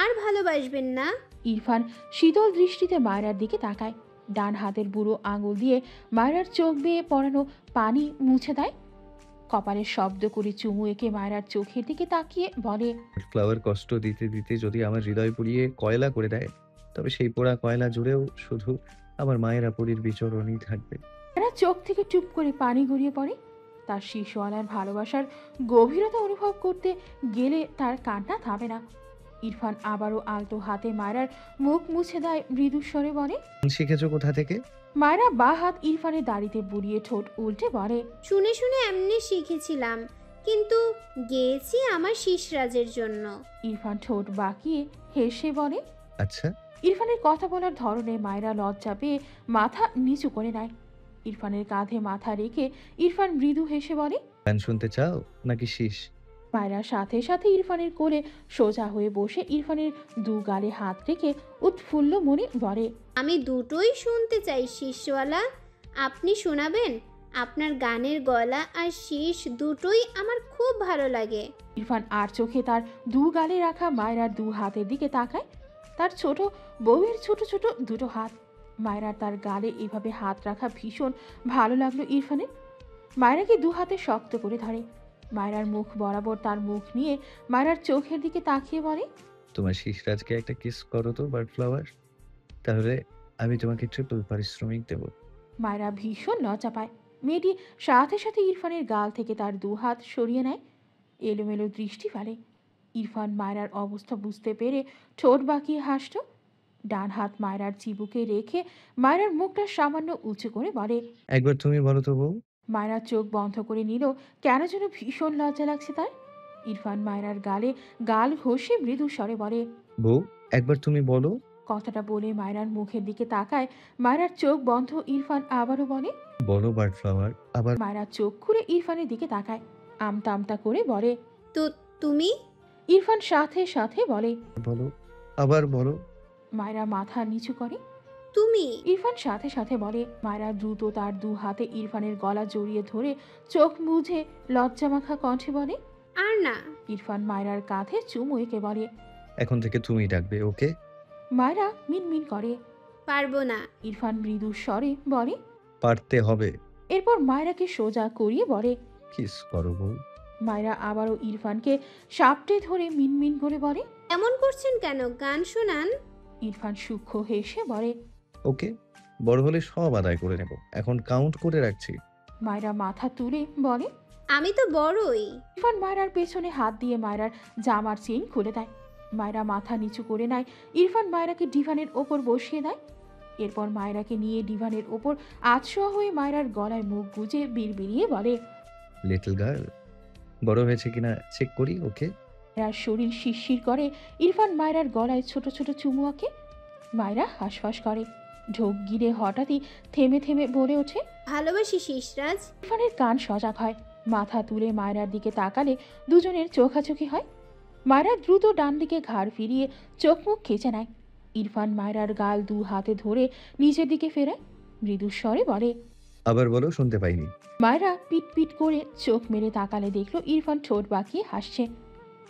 আর ভালোবাসবেন না। ইরফান শীতল দৃষ্টিতে মায়রার দিকে তাকায়। ডান হাতের বুড়ো আঙুল দিয়ে মায়রার চোখ বেয়ে পড়ানো পানি মুছে দেয়। কপালে শব্দ করে চুমু এঁকে মায়রার চোখের দিকে তাকিয়ে বলে। ফ্লাওয়ার কষ্ট দিতে দিতে যদি আমার হৃদয় পুড়িয়ে কয়লা করে দেয়, তবে সেই পোড়া কয়লা জুড়েও শুধু আমার মায়েরা পরীর বিচরণই থাকবে। মায়রা চোখ থেকে চুপ করে পানি গড়িয়ে পড়ে। তার শিশুওয়ালার ভালোবাসার গভীরতা অনুভব করতে গেলে তার কান্না থামে না। ইরফান আবারও আলতো হাতে মায়রার মুখ মুছে দেয়, মৃদু স্বরে বলে। শিখেছো কোথা থেকে? মায়রা বাঁ হাত ইরফানের দাড়িতে বুলিয়ে ঠোঁট উল্টে বলে। শুনে শুনে এমনি শিখেছিলাম, কিন্তু গেয়েছি আমার শিশরাজের জন্য। ইরফান ঠোঁট বাঁকিয়ে হেসে বলে। আচ্ছা। ইরফানের কথা বলার ধরনে মায়রা লজ্জা পেয়ে মাথা নিচু করে নেয়। ইরফানের কাঁধে মাথা রেখে ইরফান মৃদু হেসে বলে। গান শুনতে চাও নাকি শীষ? মায়রার সাথে সাথে ইরফানের কোলে সোজা হয়ে বসে ইরফানের দু গালে হাত রেখে উৎফুল্ল মনে বলে। আমি দুটোই শুনতে চাই শিশওয়ালা, আপনি শোনাবেন? আপনার গানের গলা আর শীষ দুটোই আমার খুব ভালো লাগে। ইরফান আর চোখে তার দু গালে রাখা মায়রার দু হাতের দিকে তাকায়। তার ছোট বউয়ের ছোট ছোট দুটো হাত। মায়রার তার গালে এভাবে হাত রাখা ভীষণ ভালো লাগলো ইরফানের। মায়রাকে দু হাতে শক্ত করে ধরে। মায়রার মুখ বরাবর তার মুখ নিয়ে মায়রার চোখের দিকে তাকিয়ে বলে। তোমার শিশরাজকে একটা কিস করো তো বার্ড ফ্লাওয়ার, তাহলে আমি তোমাকে ট্রিপল পারিশ্রমিক দেব। মায়রা ভীষণ লজ্জা পায়। মেয়েটি সাথে সাথে ইরফানের গাল থেকে তার দু হাত সরিয়ে নেয়। এলোমেলো দৃষ্টি ফেলে। ইরফান মায়রার অবস্থা বুঝতে পেরে ঠোঁট বাঁকিয়ে হাসল। ডান হাত মায়রার চিবুকে রেখে মায়রার মুখটা সামান্য উঁচু করে বলে। একবার তুমি বলো তো বউ। মায়রার চোখ বন্ধ করে নিল। কেন যেন ভীষণ লজ্জা লাগছে তার। ইরফান মায়রার গালে গাল ঘষে মৃদু স্বরে বলে। বউ, একবার তুমি বলো। কথাটা বলে মায়রার মুখের দিকে তাকায়। মায়রার চোখ বন্ধ। ইরফান আবারও বলে। বলো বার্ড ফ্লাওয়ার। আবার মায়রা চোখ খুলে ইরফানের দিকে তাকায়। আমতা আমতা করে বলে। তো তুমি? ইরফান সাথে সাথে বলে। বলো, আবার বলো। মায়রা মাথা নিচু করে। তুমি? ইরফান সাথে সাথে বলে। মায়রা দ্রুত তার দু হাতে ইরফানের গলা জড়িয়ে ধরে চোখ মুছে লজ্জামাখা কণ্ঠে বলে। আর না। ইরফান মায়রার কাঁধে চুমু এঁকে বলে। এখন থেকে তুমি ডাকবে, ওকে? মায়রা মিনমিন করে। পারবো না। ইরফান মৃদু স্বরে বলে। পারতে হবে। এরপর মায়রাকে সোজা করিয়ে বলে। কিস করো বউ। মায়রা আবারও ইরফানকে সাপটে ধরে মিনমিন করে বলে। এমন করছেন কেন? গান শোনান। ইরফান সূক্ষ্ম হেসে বলে। ওকে, বড় হলে সব আদায় করে নেব, এখন কাউন্ট করে রাখছি। মায়রা মাথা তুলে বলে। আমি তো বড়ই। ইরফান মায়রার পেছনে হাত দিয়ে মায়রার জামার চেইন খুলে দেয়। মায়রা মাথা নিচু করে নেয়। ইরফান মায়রাকে ডিভানের ওপর বসিয়ে দেয়। এরপর মায়রাকে নিয়ে ডিভানের ওপর আধশোয়া হয়ে মায়রার গলায় মুখ গুজে বিড়বিড়িয়ে বলে। লিটল গার্ল, বড় হয়েছে কিনা চেক করি, ওকে? মায়রার শরীর শিরশির করে। ইরফান মায়রার গলায় ছোট ছোট চুমু আঁকে। মায়রা হাঁসফাঁস করে। ঢোক গিরে হঠাৎই থেমে থেমে বলে ওঠে। ভালোবাসি শিশরাজ। ইরফানের কান সজাগ হয়। মাথা তুলে মায়রার দিকে তাকালে দুজনের চোখাচোখি হয়। মায়রা দ্রুত ডান দিকে ঘাড় ফিরিয়ে চোখ মুখ খেঁচে নেয়। ইরফান মায়রার গাল দু হাতে ধরে নিচের দিকে ফেরায়। মৃদু স্বরে বলে। আবার বলো, শুনতে পাইনি। মায়রা পিট পিট করে চোখ মেরে তাকালে দেখলো ইরফান ঠোঁট বাঁকিয়ে হাসছে।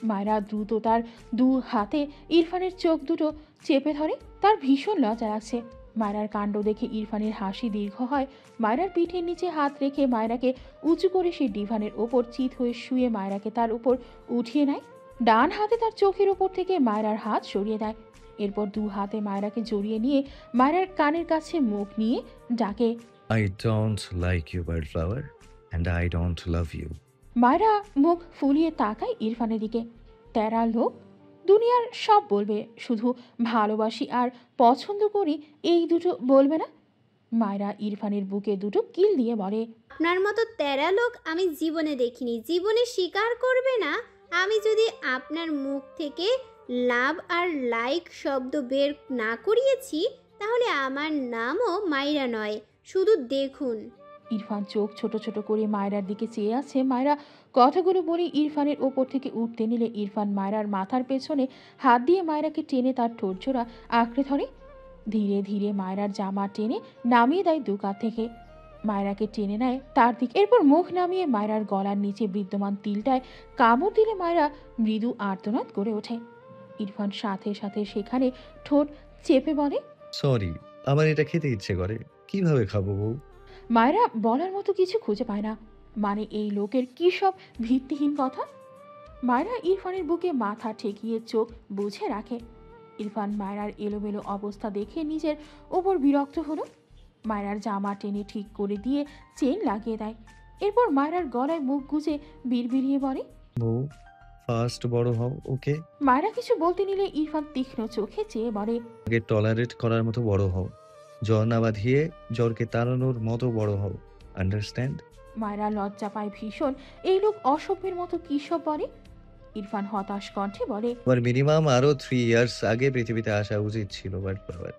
মায়রা দ্রুত তার দু হাতে ইরফানের চোখ দুটো চেপে ধরে। তার ভীষণ লজ্জা লাগছে। মায়রার কাণ্ড দেখে ইরফানের হাসি দীর্ঘ হয়। মায়রার পিঠের নিচে হাত রেখে মায়রাকে উঁচু করে সে ডিভানের ওপর চিত হয়ে শুয়ে মায়রাকে তার উপর উঠিয়ে নেয়। ডান হাতে তার চোখের ওপর থেকে মায়রার হাত সরিয়ে দেয়। এরপর দু হাতে মায়রাকে জড়িয়ে নিয়ে মায়রার কানের কাছে মুখ নিয়ে ডাকে, I don't like you, Birdflower, and I don't love you. মায়রা মুখ ফুলিয়ে তাকায় ইরফানের দিকে। তেরা লোক, দুনিয়ার সব বলবে, শুধু ভালোবাসি আর পছন্দ করি এই দুটো বলবে না। মায়রা ইরফানের বুকে দুটো কিল দিয়ে বলে, আপনার মতো তেরা লোক আমি জীবনে দেখিনি, জীবনে স্বীকার করবে না। আমি যদি আপনার মুখ থেকে লাভ আর লাইক শব্দ বের না করিয়েছি, তাহলে আমার নামও মাইরা নয়। শুধু দেখুন। ইরফান চোখ ছোট ছোট করে মায়রার দিকে চেয়ে আছে। মায়রা কথাগুলো বলে ইরফানের ওপর থেকে উঠতে নিলে ইরফান মায়রার মাথার পেছনে হাত দিয়ে মায়রাকে টেনে তার ঠোঁটজোড়া আঁকড়ে ধরে। ধীরে ধীরে মায়রার জামা টেনে নামিয়ে দেয় দু কাঁধ থেকে। মায়রাকে টেনে নেয় তার দিকে। এরপর মুখ নামিয়ে মায়রার গলার নিচে বিদ্যমান তিলটায় কামড় দিলে মায়রা মৃদু আর্তনাদ করে ওঠে। ইরফান সাথে সাথে সেখানে ঠোঁট চেপে বলে, সরি, আমার এটা খেতে ইচ্ছে করে। কিভাবে খাবো বউ? মায়রা বলার মতো কিছু খুঁজে পায় না। মানে এই লোকের কি সব ভিত্তিহীন কথা। মায়রা ইরফানের বুকে মাথা ঠেকিয়ে চোখ বুঝে রাখে। ইরফান মায়রার এলোমেলো অবস্থা দেখে নিজের ওপর বিরক্ত হলো। মায়রার জামা টেনে ঠিক করে দিয়ে চেন লাগিয়ে দেয়। এরপর মায়রার গলায় মুখ গুজে বিড়বিড়িয়ে বলে, বউ, ফার্স্ট বড় হও, ওকে? মায়রা কিছু বলতে নিলে ইরফান তীক্ষ্ণ চোখে চেয়ে বলে, আগে টলারেট করার মতো বড় হও, জ্বর না বাঁধিয়ে জ্বরকে তাড়ানোর মতো বড় হও। আন্ডারস্ট্যান্ড? মায়রা লজ্জা পায় ভীষণ। এই লোক অসভ্যের মতো কী সব বলে। ইরফান হতাশ কণ্ঠে বলে, আমার মিনিমাম আরো 3 ইয়ার্স আগে পৃথিবীতে আসা উচিত ছিল, বাট বাবার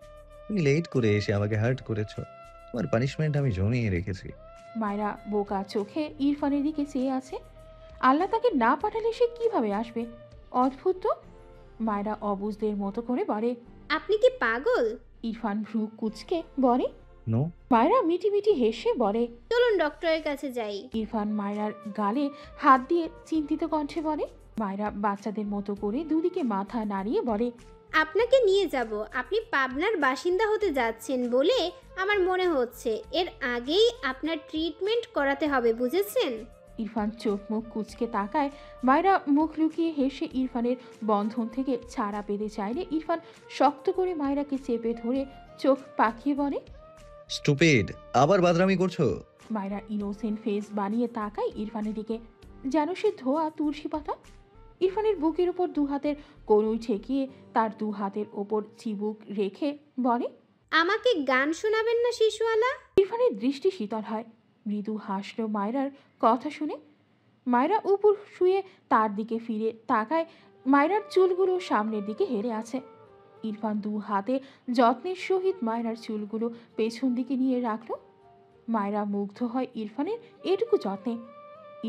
তুমি লেট করে এসে আমাকে হার্ট করেছো। তোমার পানিশমেন্ট আমি জমিয়ে রেখেছি। মায়রা বোকা চোখে ইরফানের দিকে চেয়ে আছে। আল্লাহ তাকে না পাঠালে সে কিভাবে আসবে? অদ্ভুত তো। মায়রা অবুঝদের মতো করে বলে, আপনি কি পাগল? ইরফান ভ্রু কুচকে বলে। নো। মায়রা মিটি মিটি হেসে বলে, চলুন ডক্টরের কাছে যাই। ইরফান মায়রার গালে হাত দিয়ে চিন্তিত কণ্ঠে বলে। মায়রা বাচ্চাদের মতো করে দুদিকে মাথা নাড়িয়ে বলে, আপনাকে নিয়ে যাব। আপনি পাবনার বাসিন্দা হতে যাচ্ছেন বলে আমার মনে হচ্ছে। এর আগেই আপনার ট্রিটমেন্ট করাতে হবে, বুঝেছেন? ইরফান চোখ মুখ কুচকে তাকায়। মায়রা মুখ লুকিয়ে হেসে ইরফানের বন্ধন থেকে ছাড়া পেতে চাইলে ইরফান শক্ত করে মায়রাকে চেপে ধরে চোখ পাকিয়ে বলে, স্টুপিড, আবার বাদরামি করছো? মায়রা ইনোসেন্ট ফেস বানিয়ে তাকায় ইরফানের দিকে, যেন সে ধোয়া তুলসী পাতা। ইরফানের বুকের ওপর দু হাতের কনুই ঠেকিয়ে তার দু হাতের ওপর চিবুক রেখে বলে, আমাকে গান শোনাবেন না শিশুয়ালা? ইরফানের দৃষ্টি শীতল হয়। মৃদু হাসল মায়রার কথা শুনে। মায়রা উপর শুয়ে তার দিকে ফিরে তাকায়। মায়রার চুলগুলো সামনের দিকে হেরে আছে। ইরফান দু হাতে যত্নের সহিত মায়রার চুলগুলো পেছন দিকে নিয়ে রাখল। মায়রা মুগ্ধ হয় ইরফানের এটুকু যত্নে।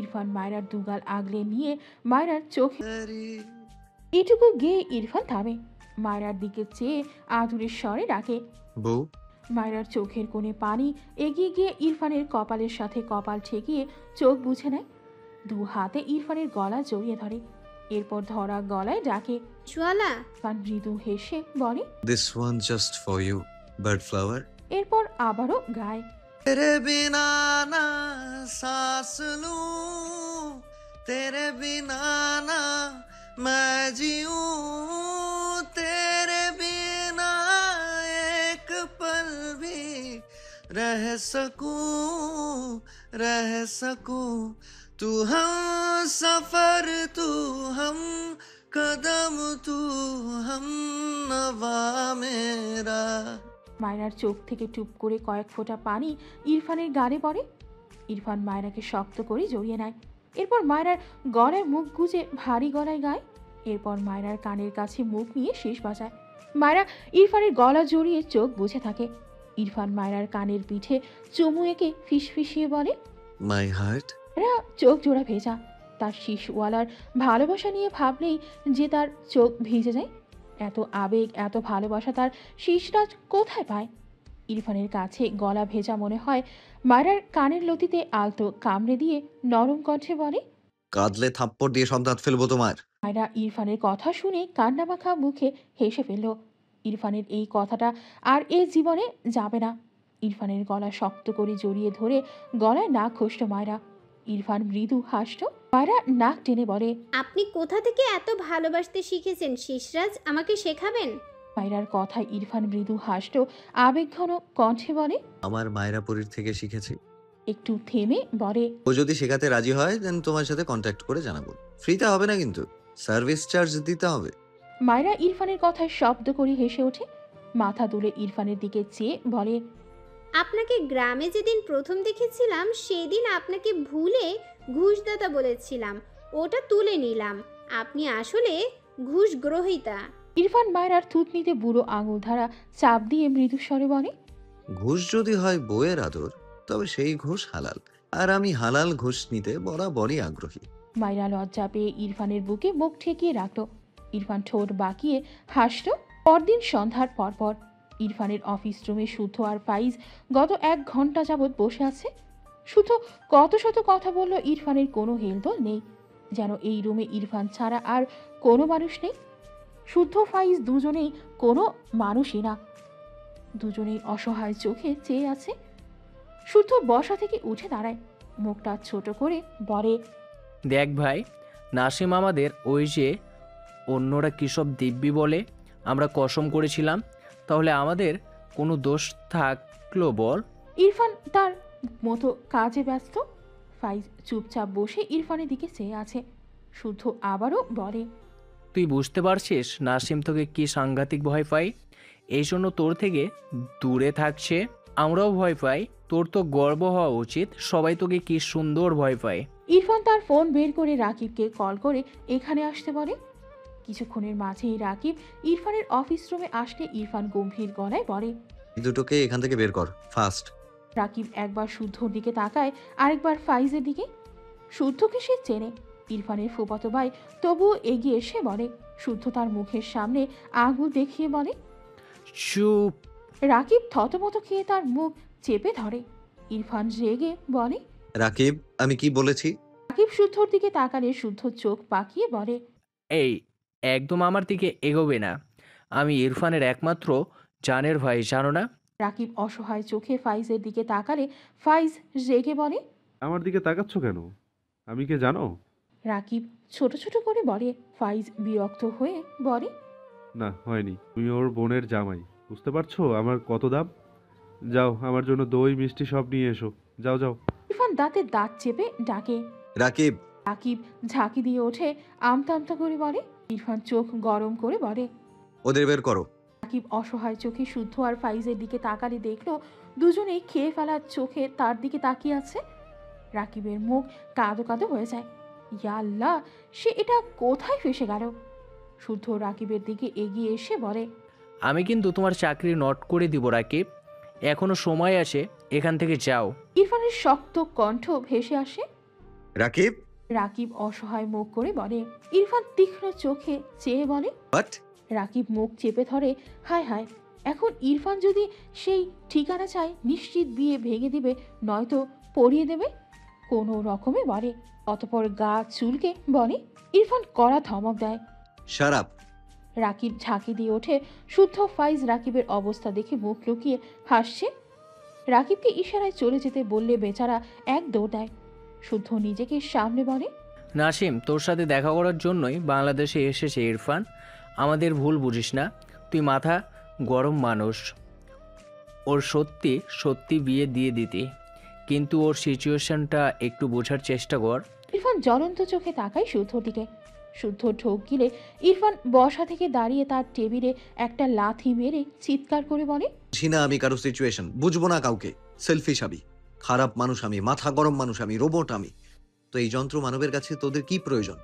ইরফান মায়রার দুগাল আগলে নিয়ে মায়রার চোখে এটুকু গেয়ে ইরফান থামে। মায়রার দিকে চেয়ে আদুরের স্বরে ডাকে, বউ। মায়রার চোখের কোণে পানি এগিয়ে গিয়ে ইরফানের কপালের সাথে কপাল ঠেকিয়ে চোখ বুঝে নেয়। দু হাতে ইরফানের গলা জড়িয়ে ধরে। এরপর ধরা গলায় ডাকে, শিশুয়ালা। ইরফান মৃদু হেসে বলে, this one just for you, bird flower. এরপর আবারও গায়, तेरे बिना ना सांस लूं, तेरे बिना ना मैं जीऊं, तेरे बिना एक पल भी रह सकूं, तू हम सफर, तू हम कदम, तू हम नवा मेरा। মায়রার চোখ থেকে টুপ করে কয়েক ফোঁটা পানি ইরফানের গালে পড়ে। ইরফান মায়রাকে শক্ত করে জড়িয়ে নেয়। এরপর মায়রার গলায় মুখ গুজে ভারী গলায় গায়। এরপর মায়রার কানের কাছে মুখ নিয়ে শেষ বাজায়। মায়রা ইরফানের গলা জড়িয়ে চোখ বুঝে থাকে। ইরফান মায়রার কানের পিঠে চুমু এঁকে ফিসফিসিয়ে বলে, মাই হার্ট। এরা চোখ জোড়া ভেজা। তার শিশুওয়ালার ভালোবাসা নিয়ে ভাবলেই যে তার চোখ ভিজে যায়। এত আবেগ, এত ভালোবাসা তার শিশরাজ কোথায় পায়? ইরফানের কাছে গলা ভেজা মনে হয়। মায়রার কানের লতিতে আলতো কামড়ে দিয়ে নরম কণ্ঠে বলে, কাঁদলে থাপ্পড় দিয়ে সব দাঁত ফেলবো তোমার। মায়রা ইরফানের কথা শুনে কান্নামাখা মুখে হেসে ফেলল। ইরফানের এই কথাটা আর এ জীবনে যাবে না। ইরফানের গলা শক্ত করে জড়িয়ে ধরে গলায় নাক ঘষল মায়রা। ইরফান মৃদু হাসল। মায়রা নাক টেনে বলে, আপনি কোথা থেকে এত ভালোবাসতে শিখেছেন শিশরাজ? আমাকে শেখাবেন? মায়রার কথায় ইরফান মৃদু হাসল। আবেগঘন কণ্ঠে বলে, আমার মায়রাপুরীর থেকে শিখেছি। একটু থেমে বলে, ও যদি শেখাতে রাজি হয় দেন তোমার সাথে কন্ট্যাক্ট করে জানাবো। ফ্রিতে হবে না কিন্তু, সার্ভিস চার্জ দিতে হবে। মায়রা ইরফানের কথায় শব্দ করে হেসে ওঠে। মাথা তুলে ইরফানের দিকে চেয়ে বলে, আপনাকে গ্রামে যেদিন প্রথম দেখেছিলাম সেদিন আপনাকে ভুলে ঘুষদাতা বলেছিলাম, ওটা তুলে নিলাম। আপনি আসলে ঘুষ গ্রহীতা। ইরফান মায়রার থুতনিতে বুড়ো আঙুল ধারা চাপ দিয়ে মৃদু স্বরে বলে, ঘুষ যদি হয় বউয়ের আদর, তবে সেই ঘুষ হালাল, আর আমি হালাল ঘুষ নিতে বরাবরই আগ্রহী। মায়রা লজ্জা পেয়ে ইরফানের বুকে মুখ ঠেকিয়ে রাখল। ইরফান ঠোঁট বাঁকিয়ে হাসল। পরদিন সন্ধ্যার পরপর ইরফানের অফিস রুমে শুদ্ধ আর ফাইজ গত 1 ঘন্টা যাবৎ বসে আছে। শুদ্ধ কত শত কথা বলল, ইরফানের কোনো হেলদোল নেই, যেন এই রুমে ইরফান ছাড়া আর কোনো মানুষ নেই। শুদ্ধ ফাইজ দুজনেই কোনো মানুষই না, দুজনেই অসহায় চোখে চেয়ে আছে। শুদ্ধ বসা থেকে উঠে দাঁড়ায়, মুখটা ছোট করে বলে, দেখ ভাই, নাসিম আমাদের ওই যে অন্যরা কী সব দিব্যি বলে আমরা কসম করেছিলাম, তাহলে আমাদের কোনো দোষ থাকলো বল? ইরফান তার মতো কাজে ব্যস্ত। ফাইজ চুপচাপ বসে ইরফানের দিকে চেয়ে আছে। শুদ্ধ আবারও বলে, তুই বুঝতে পারছিস নাসিম তোকে কি সাংঘাতিক ভয় পাই, এই জন্য তোর থেকে দূরে থাকছে। আমরাও ভয় পাই, তোর তো গর্ব হওয়া উচিত, সবাই তোকে কি সুন্দর ভয় পায়। ইরফান তার ফোন বের করে রাকিবকে কল করে এখানে আসতে বলে। কিছুক্ষণের মাঝেই রাকিব ইরফানের অফিস রুমে আসলে ইরফান গম্ভীর গলায় বলে, দুটোকে এখান থেকে বের কর, ফাস্ট। রাকিব একবার শুদ্ধর দিকে তাকায়, আরেকবার ফাইজের দিকে। শুদ্ধকে সে চেনে, ইরফানের ফুফাতো ভাই, তবুও এগিয়ে এসে বলে। শুদ্ধ তার মুখের সামনে আঙুল দেখিয়ে বলে। চুপ। রাকিব থতমত খেয়ে তার মুখ চেপে ধরে। ইরফান রেগে বলে, রাকিব, আমি কি বলেছি? রাকিব শুদ্ধর দিকে তাকালে শুদ্ধ চোখ পাকিয়ে বলে, এই একদম আমার দিকে এগোবে না, আমি ইরফানের একমাত্র জানের ভাই, জানো না? রাকিব অসহায় চোখে ফাইজের দিকে তাকালে ফাইজ রেগে বলে। আমার দিকে তাকাচ্ছ কেন? আমি কে জানো? রাকিব ছোট ছোট করে বলে। ফাইজ বিরক্ত হয়ে বলে, না, হয়নি। তুমি ওর বোনের জামাই, বুঝতে পারছো আমার কত দাম? যাও, আমার জন্য দই মিষ্টি সব নিয়ে এসো। যাও যাও। ইরফান দাঁতে দাঁত চেপে ডাকে। রাকিব, রাকিব ঝাঁকি দিয়ে ওঠে, আমতা আমতা করে বলে। ইরফান চোখ গরম করে বলে। ওদের বের করো। রাকিব অসহায় চোখে শুদ্ধ আর ফাইজের দিকে তাকালে দেখলো দুজনেই খেয়ে ফেলার চোখে তার দিকে তাকিয়ে আছে। রাকিবের মুখ কাঁদো কাঁদো হয়ে যায়। ইয়া আল্লাহ, সে এটা কোথায় ফেসে গেল? শুদ্ধ রাকিবের দিকে এগিয়ে এসে বলে, আমি কিন্তু তোমার চাকরি নট করে দিব রাকিব, এখনো সময় আছে, এখান থেকে যাও। ইরফানের শক্ত কণ্ঠ ভেসে আসে। রাকিব, রাকিব অসহায় মুখ করে বলে। ইরফান তীক্ষ্ণ চোখে চেয়ে বলে। হোয়াট? রাকিব মুখ চেপে ধরে। হায় হায়, এখন ইরফান যদি সেই ঠিকানা চায় নিশ্চিত বিয়ে ভেঙে দিবে, নয়তো পড়িয়ে দেবে কোনো রকমে বলে। অতপর গা চুলকে বলে। ইরফান কড়া ধমক দেয়। Shut up. রাকিব ঝাঁকি দিয়ে ওঠে। শুদ্ধ ফাইজ রাকিবের অবস্থা দেখে মুখ লুকিয়ে হাসছে। রাকিবকে ইশারায় চলে যেতে বললে বেচারা এক দৌড় দেয়। শুদ্ধ নিজেকে সামনে বলে, নাসিম, তোর সাথে দেখা করার জন্যই বাংলাদেশে এসেছে ইরফান, আমাদের ভুল বুঝিস না, তুই মাথা গরম মানুষ, ওর সত্যি সত্যি বিয়ে দিয়ে দিতি, কিন্তু ওর সিচুয়েশনটা একটু বোঝার চেষ্টা কর। ইরফান জ্বলন্ত চোখে তাকায় শুদ্ধর দিকে। শুদ্ধ ঢোক গিলে ইরফান বসা থেকে দাঁড়িয়ে তার টেবিলে একটা লাথি মেরে চিৎকার করে বলে, বুঝি না আমি কারো সিচুয়েশন, বুঝবো না কাউকে। সেলফিশ আমি, খারাপ মানুষ আমি, মাথা গরম মানুষ আমি, রোবট আমি। তো এই যন্ত্র মানবের কাছে তোদের কি প্রয়োজন?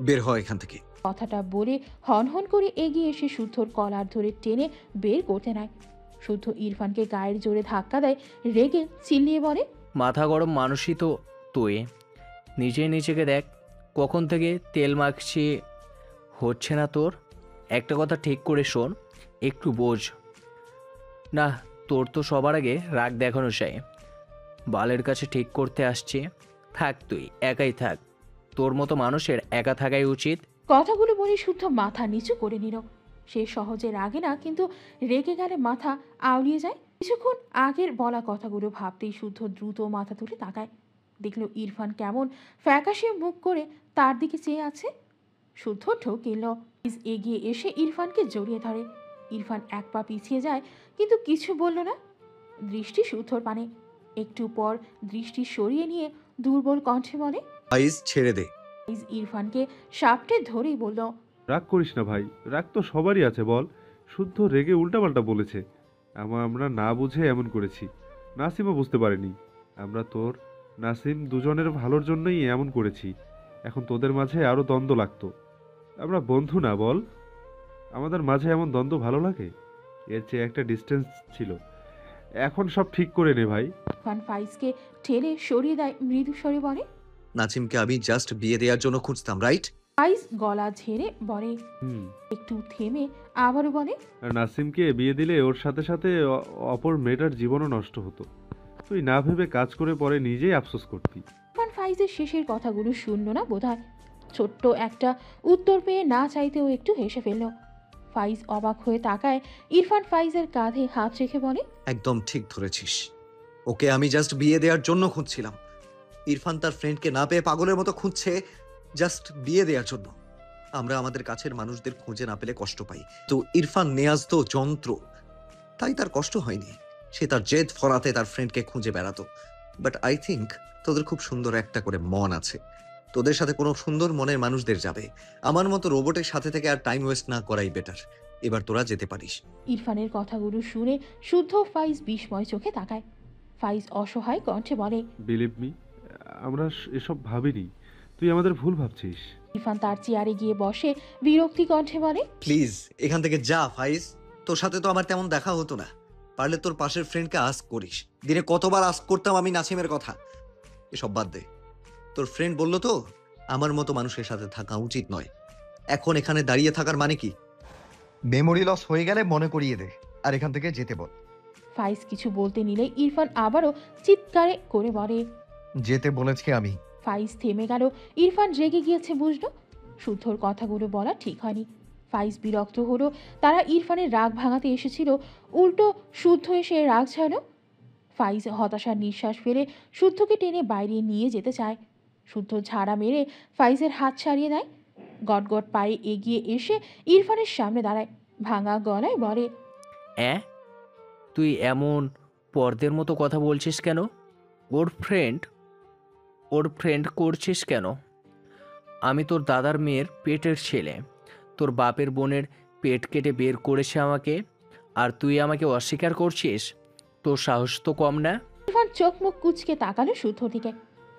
বের হয় এখান থেকে। কথাটা বলে হনহন করে এগিয়ে এসে শুদ্ধর কলার ধরে টেনে বের করতে নেয়। শুদ্ধ ইরফানকে গায়ের জোরে ধাক্কা দেয়, রেগে চিল্লিয়ে বলে, মাথা গরম মানুষই তো তুই, নিজে নিজেকে দেখ, কখন থেকে তেল মাখছি, হচ্ছে না তোর? একটা কথা ঠিক করে শোন, একটু বোঝ না, তোর তো সবার আগে রাগ দেখানো চাই, বালের কাছে ঠিক করতে আসছে, থাক তুই একাই থাক, তোর মতো মানুষের একা থাকাই উচিত। কথাগুলো বলে শুদ্ধ মাথা নিচু করে নিল। সে সহজে রাগে না, কিন্তু রেগে গেলে মাথা আউলিয়ে যায়। কিছুক্ষণ আগের বলা কথাগুলো ভাবতেই শুদ্ধ দ্রুত মাথা তুলে তাকায়। দেখলো ইরফান কেমন ফ্যাকাশে মুখ করে তার দিকে চেয়ে আছে। শুদ্ধ ঠকিল। এগিয়ে এসে ইরফানকে জড়িয়ে ধরে। ইরফান এক পা পিছিয়ে যায়, কিন্তু কিছু বলল না। দৃষ্টি শুদ্ধর পানে। একটু পর দৃষ্টি সরিয়ে নিয়ে দুর্বল কণ্ঠে বলে, ফাইজ ছেড়ে দে। ফাইজ ইরফানকে সাপটে ধরেই বলল, রাগ করিস না ভাই, রাগ তো সবারই আছে বল। শুদ্ধ রেগে উল্টাপাল্টা বলেছে। আমরা না বুঝে এমন করেছি। নাসিমও বুঝতে পারেনি। আমরা তোর নাসিম দুজনের ভালোর জন্যই এমন করেছি। এখন তোদের মাঝে আরো দ্বন্দ্ব লাগতো। আমরা বন্ধু না বল? আমাদের মাঝে এমন দ্বন্দ্ব ভালো লাগে? এর চেয়ে একটা ডিস্টেন্স ছিল। এখন সব ঠিক করে নে ভাই। ইরফান ফাইজকে ঠেলে সরিয়ে দেয়, মৃদু স্বরে বলে। নাসিমকে আমি জাস্ট বিয়ে দেওয়ার জন্য খুঁজতাম, রাইট? ফাইজ গলা ঝেড়ে বলে, হুম। একটু থেমে আবারও বলে, আর নাসিমকে বিয়ে দিলে ওর সাথে সাথে অপর মেয়েটার জীবনও নষ্ট হতো। তুই না ভেবে কাজ করে পরে নিজেই আফসোস করতি। ইরফান ফাইজের শেষের কথাগুলো শুনল না বোধহয়। ছোট্ট একটা উত্তর পেয়ে না চাইতেও একটু হেসে ফেলল। ফাইজ অবাক হয়ে তাকায়। ইরফান ফাইজের কাঁধে হাত রেখে বলে, একদম ঠিক ধরেছিস। ওকে আমি জাস্ট বিয়ে দেওয়ার জন্য খুঁজছিলাম। ইরফান তার ফ্রেন্ডকে না পেয়ে পাগলের মতো খুঁজছে জাস্ট বিয়ে দেওয়ার জন্য। আমরা আমাদের কাছের মানুষদের খুঁজে না পেলে কষ্ট পাই, তো ইরফান নেয়াজ তো যন্ত্র, তাই তার কষ্ট হয়নি। সে তার জেদ ফরাতে তার ফ্রেন্ডকে খুঁজে বেড়াতো। বাট আই থিঙ্ক তোদের খুব সুন্দর একটা করে মন আছে। তোদের সাথে কোনো সুন্দর মনের মানুষদের যাবে। আমার মতো রোবটের সাথে থেকে আর টাইম ওয়েস্ট না করাই বেটার। এবার তোরা যেতে পারিস। ইরফানের কথাগুলো শুনে শুদ্ধ ফাইজ বিস্ময় চোখে তাকায়। ফাইজ অসহায় কণ্ঠে বলে, বিলিভ মি, আমরা এসব ভাবিনি। তুই আমাদের ভুল ভাবছিস। ইরফান তার চেয়ারে গিয়ে বসে বিরক্তি কণ্ঠে বলে, প্লিজ এখান থেকে যা ফাইজ। তোর সাথে তো আমার তেমন দেখা হতো না। পারলে তোর পাশের ফ্রেন্ডকে আস্ক করিস। দিনে কতবার আস্ক করতাম আমি নাসিমের কথা। এসব বাদ দে। তোর ফ্রেন্ড বললো তো আমার মতো মানুষের সাথে থাকা উচিত নয়। এখন এখানে দাঁড়িয়ে থাকার মানে কি? মেমোরি লস হয়ে গেলে মনে করিয়ে দে, আর এখান থেকে যেতে বল। ফাইজ কিছু বলতে নিলে ইরফান আবারও চিৎকারে করে বলে, যেতে বলেছি আমি। ফাইজ থেমে গেল। ইরফান রেগে গিয়েছে বুঝলো। শুদ্ধর কথাগুলো বলা ঠিক হয়নি। ফাইজ বিরক্ত হলো। তারা ইরফানের রাগ ভাঙাতে এসেছিল, উল্টো শুদ্ধ এসে রাগ ছাড়ল। ফাইজ হতাশার নিঃশ্বাস ফেলে শুদ্ধকে টেনে বাইরে নিয়ে যেতে চায়। শুদ্ধ ঝাড়া মেরে ফাইজের হাত ছাড়িয়ে দেয়। গটগট পায়ে এগিয়ে এসে ইরফানের সামনে দাঁড়ায়। ভাঙা গলায় বলে, তুই এমন পর্দের মতো কথা বলছিস কেন? ওর ফ্রেন্ড করছিস কেন? আমি তোর দাদার মেয়ের পেটের ছেলে। তোর বাপের বোনের পেট কেটে বের করেছে আমাকে, আর তুই আমাকে অস্বীকার করছিস? তোর সাহস তো কম না। ইরফান চোখ মুখ কুচকে তাকালো শুদ্ধর দিকে।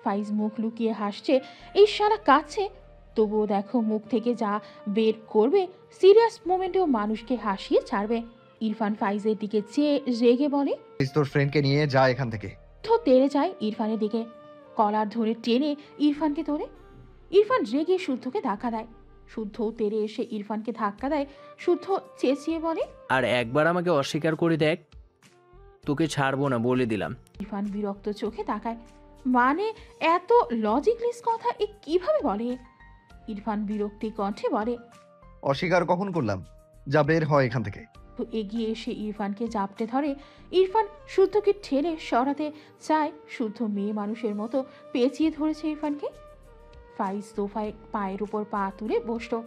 ফাইজ মুখ লুকিয়ে হাসছে। এই শালা কাছে, তবুও দেখো মুখ থেকে যা বের করবে সিরিয়াস মোমেন্টেও মানুষকে হাসিয়ে ছাড়বে। ইরফান ফাইজের দিকে চেয়ে রেগে বলে, তোর ফ্রেন্ডকে নিয়ে যা এখান থেকে। তেড়ে যায় ইরফানের দিকে। কলার ধরে টেনে ইরফানকে তোলে। ইরফান রেগে শুদ্ধকে ধাক্কা দেয়। শুদ্ধ তেড়ে এসে ইরফানকে ধাক্কা দেয়। শুদ্ধ চেঁচিয়ে বলে, আর একবার আমাকে অস্বীকার করে দেখ, তোকে ছাড়বো না বলে দিলাম। ইরফান বিরক্ত চোখে তাকায়। মানে এত লজিকলেস কথা এ কিভাবে বলে? ইরফান বিরক্তি কণ্ঠে বলে, অস্বীকার কখন করলাম? যা বের হয় এখান থেকে। এগিয়ে এসে ইরফানকে জাপটে ধরে। ইরফান শুদ্ধকে ঠেলে সরাতে চায়। শুদ্ধ মেয়ে মানুষের মতো পেঁচিয়ে ধরেছে ইরফানকে। ফাইজ সোফায় পায়ের উপর পা তুলে বসলো।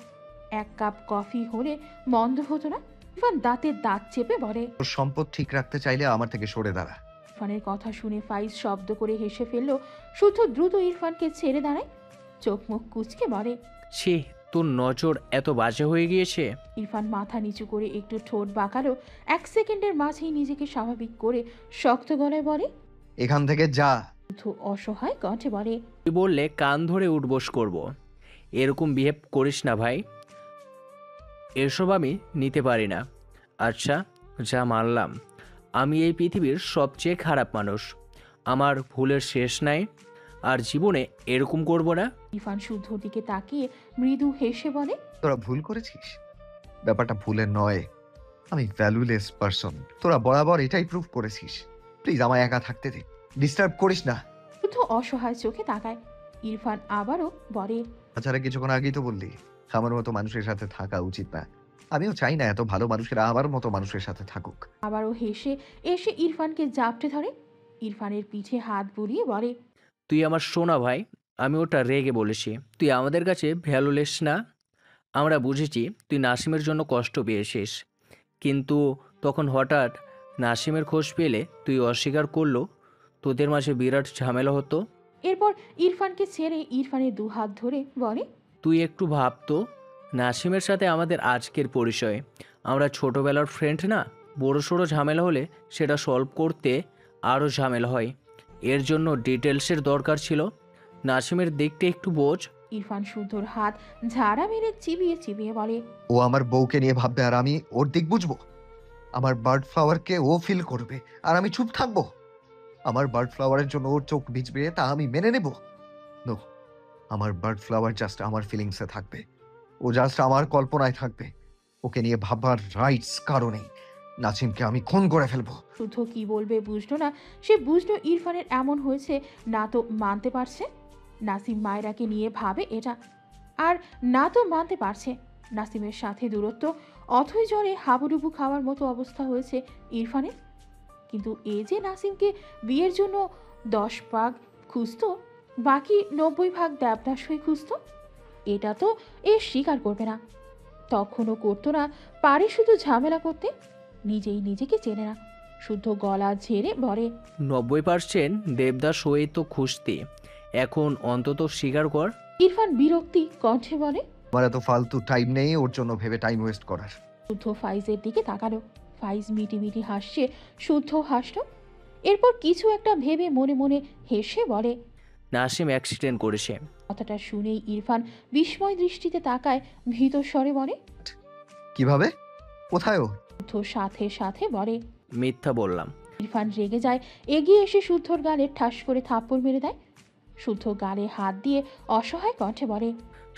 এক কাপ কফি হলে মন্দ হতো না। ইরফান দাঁতে দাঁত চেপে বলে, তোর সম্পদ ঠিক রাখতে চাইলে আমার থেকে সরে দাঁড়া। ইরফানের কথা শুনে ফাইজ শব্দ করে হেসে ফেলল। শুদ্ধ দ্রুত ইরফানকে ছেড়ে দাঁড়ায়। চোখ মুখ কুচকে বলে, ছি, তোর নজর এত বাজে হয়ে গিয়েছে। ইরফান মাথা নিচু করে একটু ঠোঁট বাঁকালো। এক সেকেন্ডের মাঝেই নিজেকে স্বাভাবিক করে শক্ত গলায় বলে, এখান থেকে যা। শুদ্ধ অসহায় কণ্ঠে বলে, তুই বললে কান ধরে উঠবোস করব। এরকম বিহেভ করিস না ভাই, এসব আমি নিতে পারি না। আচ্ছা, যা মানলাম, আমি এই পৃথিবীর সবচেয়ে খারাপ মানুষ। আমার ভুলের শেষ নাই, আর জীবনে এরকম করব না। ইরফান শুদ্ধর দিকে তাকিয়ে মৃদু হেসে বলে, তোরা ভুল করেছিস। ব্যাপারটা ভুলের নয়, আমি ভ্যালুলেস পারসন। তোরা বরাবর এটাই প্রুভ করেছিস। প্লিজ আমায় একা থাকতে দে, ডিস্টার্ব করিস না। শুদ্ধ অসহায় চোখে তাকায়। ইরফান আবারও বলে, তাছাড়া কিছুক্ষণ আগেই তো বললি আমার মতো মানুষের সাথে থাকা উচিত না। আমিও চাই না এত ভালো মানুষেরা আমার মতো মানুষের সাথে থাকুক। আবারও হেসে এসে ইরফানকে জাপটে ধরে। ইরফানের পিঠে হাত বুলিয়ে বলে, তুই আমার সোনা ভাই, আমি ওটা রেগে বলেছি। তুই আমাদের কাছে ভ্যালুলেস না। আমরা বুঝেছি তুই নাসিমের জন্য কষ্ট পেয়েছিস, কিন্তু তখন হঠাৎ নাসিমের খোঁজ পেলে তুই অস্বীকার করলো, তোদের মাঝে বিরাট ঝামেলা হতো। এরপর ইরফানকে ছেড়ে ইরফানের দু হাত ধরে বলে, তুই একটু ভাবতো, নাসিমের সাথে আমাদের আজকের পরিচয়, আমরা ছোটোবেলার ফ্রেন্ড না। বড় সড়ো ঝামেলা হলে সেটা সলভ করতে আরও ঝামেলা হয়। এর জন্য ডিটেলসের দরকার ছিল। নাসিমের দিকটা একটু বোঝ। ইরফান শুদ্ধর হাত ঝাড়া মেরে চিবিয়ে চিবিয়ে বলে, ও আমার বউকে নিয়ে ভাববে আর আমি ওর দিক বুঝবো? আমার বার্ড ফ্লাওয়ারকে ও ফিল করবে আর আমি চুপ থাকবো? আমার বার্ড ফ্লাওয়ারের জন্য ওর চোখ ভিজবে, তা আমি মেনে নেব? নো, আমার বার্ড ফ্লাওয়ার জাস্ট আমার ফিলিংসে থাকবে, ও জাস্ট আমার কল্পনায় থাকবে। ওকে নিয়ে ভাববার রাইটস কারণে নাসিমকে আমি খুন করে ফেলবো। শুদ্ধ কি বলবে বুঝলো না। সে বুঝলো ইরফানের এমন হয়েছে, না তো মানতে পারছে নাসিম মায়রাকে নিয়ে ভাবে এটা, আর না তো মানতে পারছে নাসিমের সাথে দূরত্ব। অথই জ্বরে হাবুডুবু খাওয়ার মতো অবস্থা হয়েছে ইরফানের। কিন্তু এ যে নাসিমকে বিয়ের জন্য 10 ভাগ খুঁজত, বাকি 90 ভাগ দেবদাস হয়ে খুঁজত, এটা তো এ স্বীকার করবে না। তখনও করতো না, পারে শুধু ঝামেলা করতে। নিজেই নিজেকে চেনে না। শুদ্ধ গলা ঝেড়ে বলে, 90% দেবদাস হয়ে তো খুঁজতে, এখন অন্তত স্বীকার কর। ইরফান বিরক্তি কণ্ঠে বলে। আমার এত ফালতু টাইম নেই ওর জন্য ভেবে টাইম ওয়েস্ট করার। শুদ্ধ ফাইজের দিকে তাকালো। ফাইজ মিটি মিটি হাসছে, শুদ্ধ হাসলো। এরপর কিছু একটা ভেবে মনে মনে হেসে বলে, নাসিম অ্যাক্সিডেন্ট করেছে। কথাটা শুনেই ইরফান বিস্ময় দৃষ্টিতে তাকায়, ভীত স্বরে বলে। কিভাবে? কোথায় ও? শুদ্ধ সাথে সাথে বলে। মিথ্যা বললাম। ইরফান রেগে যায়, এগিয়ে এসে শুদ্ধর গালে ঠাস করে থাপ্পড় মেরে দেয়। শুদ্ধ গালে হাত দিয়ে অসহায় কণ্ঠে বলে,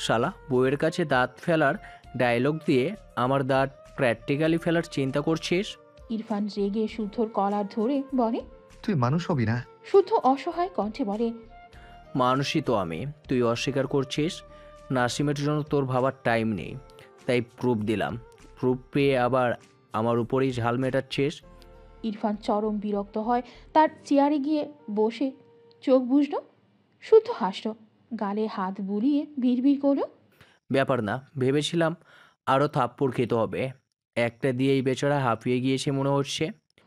শালা, বউয়ের কাছে দাঁত ফেলার ডায়লগ দিয়ে আমার দাঁত প্র্যাকটিক্যালি ফেলার চিন্তা করছিস? ইরফান রেগে শুদ্ধর কলার ধরে বলে। তুই মানুষ হবি না? শুদ্ধ অসহায় কণ্ঠে বলে, মানুষই তো আমি, তুই অস্বীকার করছিস। নাসিমের জন্য তোর ভাবার টাইম নেই, তাই প্রুফ দিলাম। প্রুফ পেয়ে আবার আমার উপরেই ঝাল মেটাচ্ছিস। ইরফান চরম বিরক্ত হয়, তার চেয়ারে গিয়ে বসে চোখ বুঝল। শুদ্ধ হাসল, গালে হাত বুলিয়ে বিড়বিড় করল, ব্যাপার না, ভেবেছিলাম আরও থাপ্পড় খেতে হবে। একটা দিয়েই বেচারা হাঁপিয়ে গিয়েছে মনে হচ্ছে।